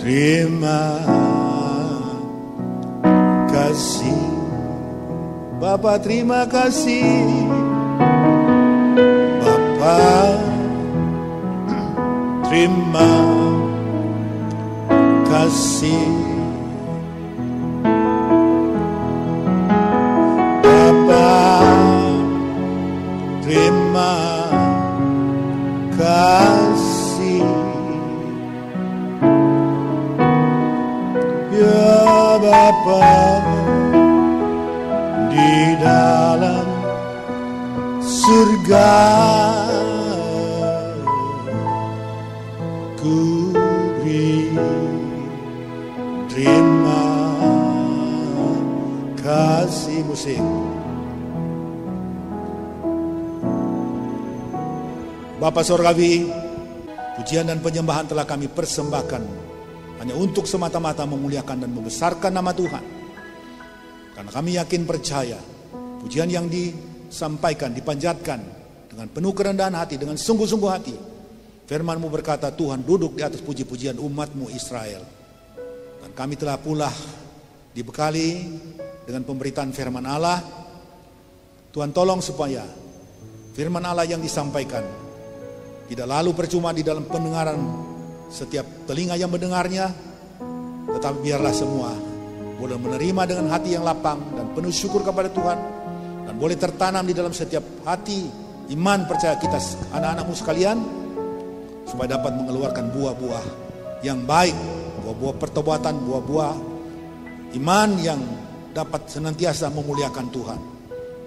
terima kasih Bapa, terima kasih Bapa, terima kasih Bapa, terima kasih. Ya Bapa, di dalam surga ku beri terima kasih. Musik. Bapa Sorgawi, pujian dan penyembahan telah kami persembahkan hanya untuk semata-mata memuliakan dan membesarkan nama Tuhan. Karena kami yakin percaya pujian yang disampaikan, dipanjatkan dengan penuh kerendahan hati, dengan sungguh-sungguh hati. Firman-Mu berkata, Tuhan duduk di atas puji-pujian umat-Mu Israel. Dan kami telah pula dibekali dengan pemberitaan firman Allah. Tuhan tolong supaya firman Allah yang disampaikan tidak lalu percuma di dalam pendengaran setiap telinga yang mendengarnya, tetapi biarlah semua boleh menerima dengan hati yang lapang dan penuh syukur kepada Tuhan, dan boleh tertanam di dalam setiap hati iman percaya kita anak-anak-Mu sekalian, supaya dapat mengeluarkan buah-buah yang baik, buah-buah pertobatan, buah-buah iman yang dapat senantiasa memuliakan Tuhan.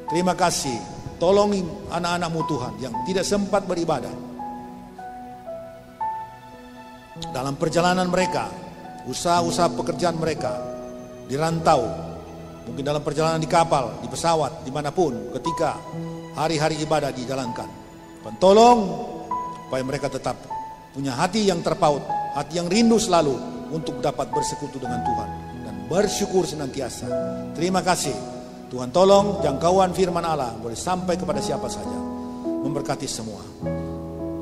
Terima kasih, tolong anak-anak-Mu Tuhan yang tidak sempat beribadah dalam perjalanan mereka, usaha-usaha pekerjaan mereka, di rantau, mungkin dalam perjalanan di kapal, di pesawat, dimanapun, ketika hari-hari ibadah dijalankan. Dan tolong supaya mereka tetap punya hati yang terpaut, hati yang rindu selalu untuk dapat bersekutu dengan Tuhan dan bersyukur senantiasa. Terima kasih Tuhan, tolong jangkauan firman Allah boleh sampai kepada siapa saja, memberkati semua.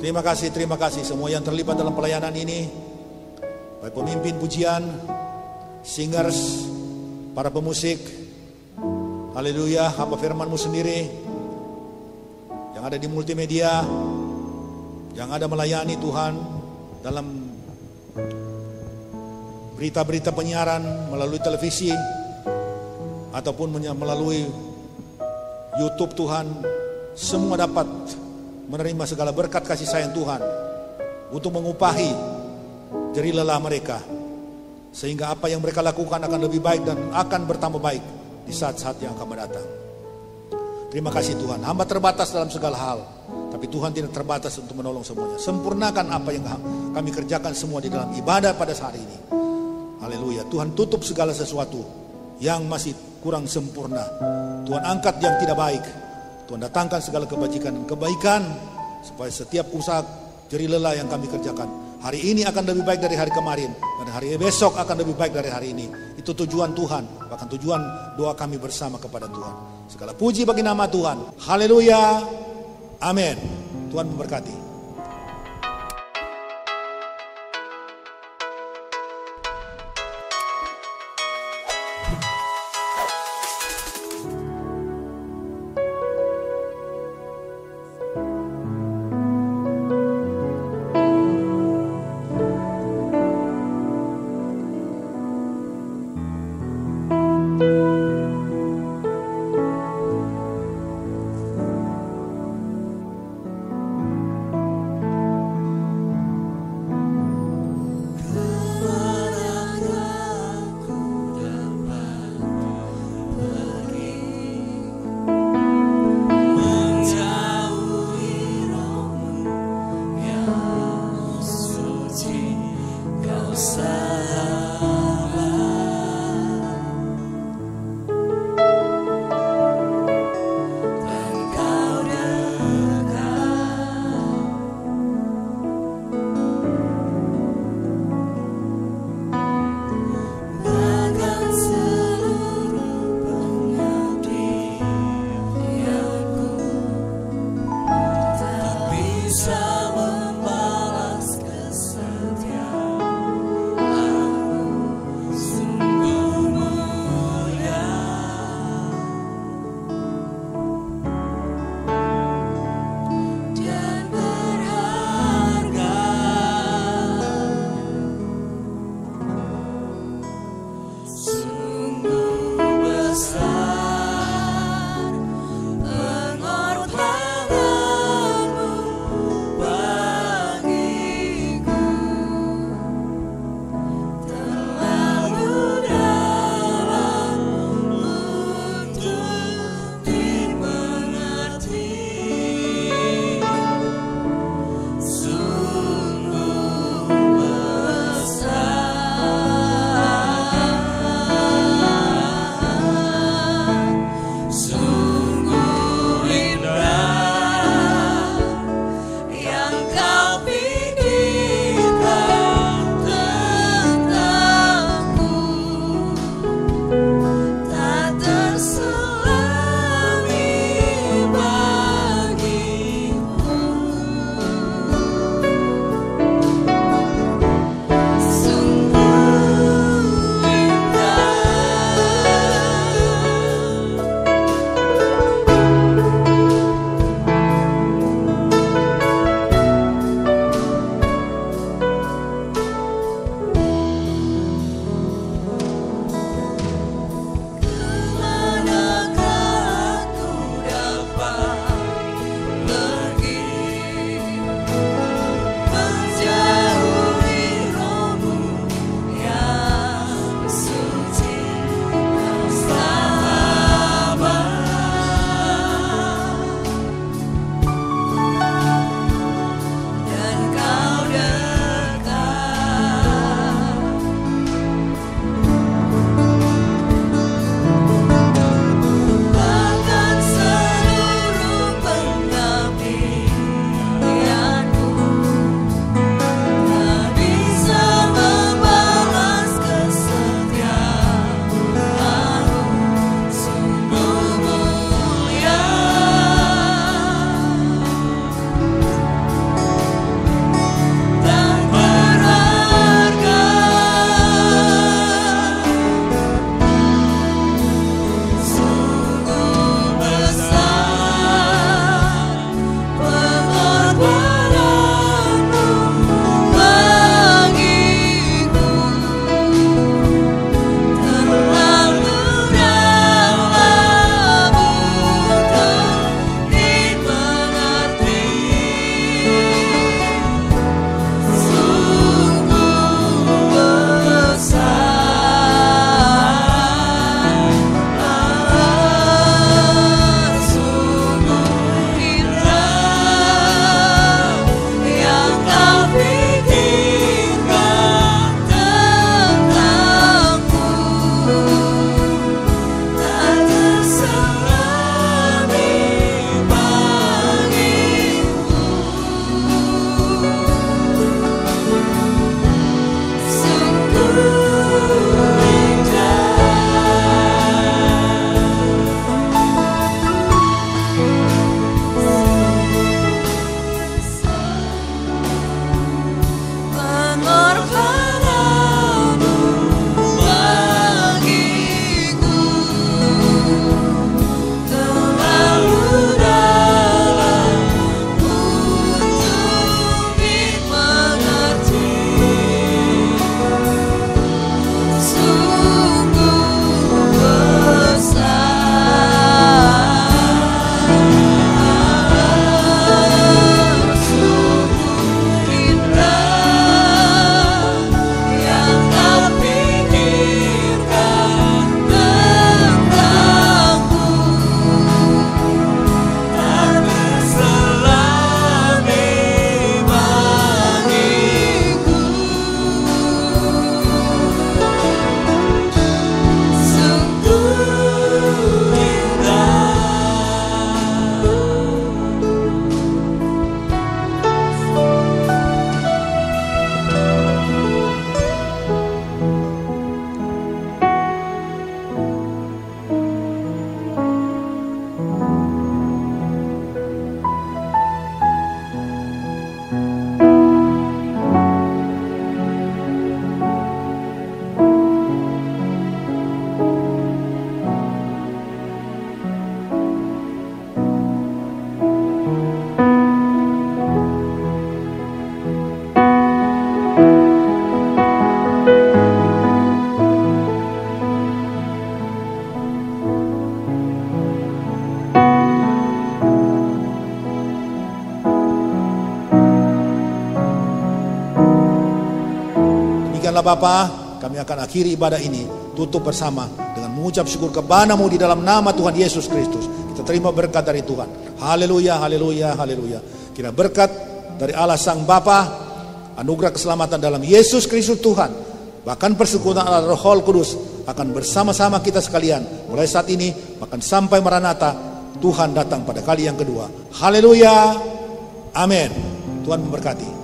Terima kasih semua yang terlibat dalam pelayanan ini, baik pemimpin pujian, singers, para pemusik, haleluya, hamba firman-Mu sendiri, yang ada di multimedia, yang ada melayani Tuhan dalam berita-berita penyiaran melalui televisi, ataupun melalui YouTube Tuhan, semua dapat menerima segala berkat kasih sayang Tuhan untuk mengupahi jerih lelah mereka, sehingga apa yang mereka lakukan akan lebih baik dan akan bertambah baik di saat-saat yang akan mendatang. Terima kasih Tuhan, hamba terbatas dalam segala hal, tapi Tuhan tidak terbatas untuk menolong semuanya. Sempurnakan apa yang kami kerjakan semua di dalam ibadah pada saat ini. Haleluya. Tuhan tutup segala sesuatu yang masih kurang sempurna. Tuhan angkat yang tidak baik. Tuhan datangkan segala kebajikan dan kebaikan, supaya setiap usaha jerih lelah yang kami kerjakan hari ini akan lebih baik dari hari kemarin, dan hari besok akan lebih baik dari hari ini. Itu tujuan Tuhan, bahkan tujuan doa kami bersama kepada Tuhan. Segala puji bagi nama Tuhan. Haleluya. Amin. Tuhan memberkati. Baiklah Bapa, kami akan akhiri ibadah ini, tutup bersama dengan mengucap syukur kepada-Mu di dalam nama Tuhan Yesus Kristus. Kita terima berkat dari Tuhan. Haleluya, haleluya, haleluya. Kira berkat dari Allah Sang Bapa, anugerah keselamatan dalam Yesus Kristus Tuhan, bahkan persekutuan Allah Roh Kudus akan bersama-sama kita sekalian mulai saat ini bahkan sampai Maranatha, Tuhan datang pada kali yang kedua. Haleluya, amin. Tuhan memberkati.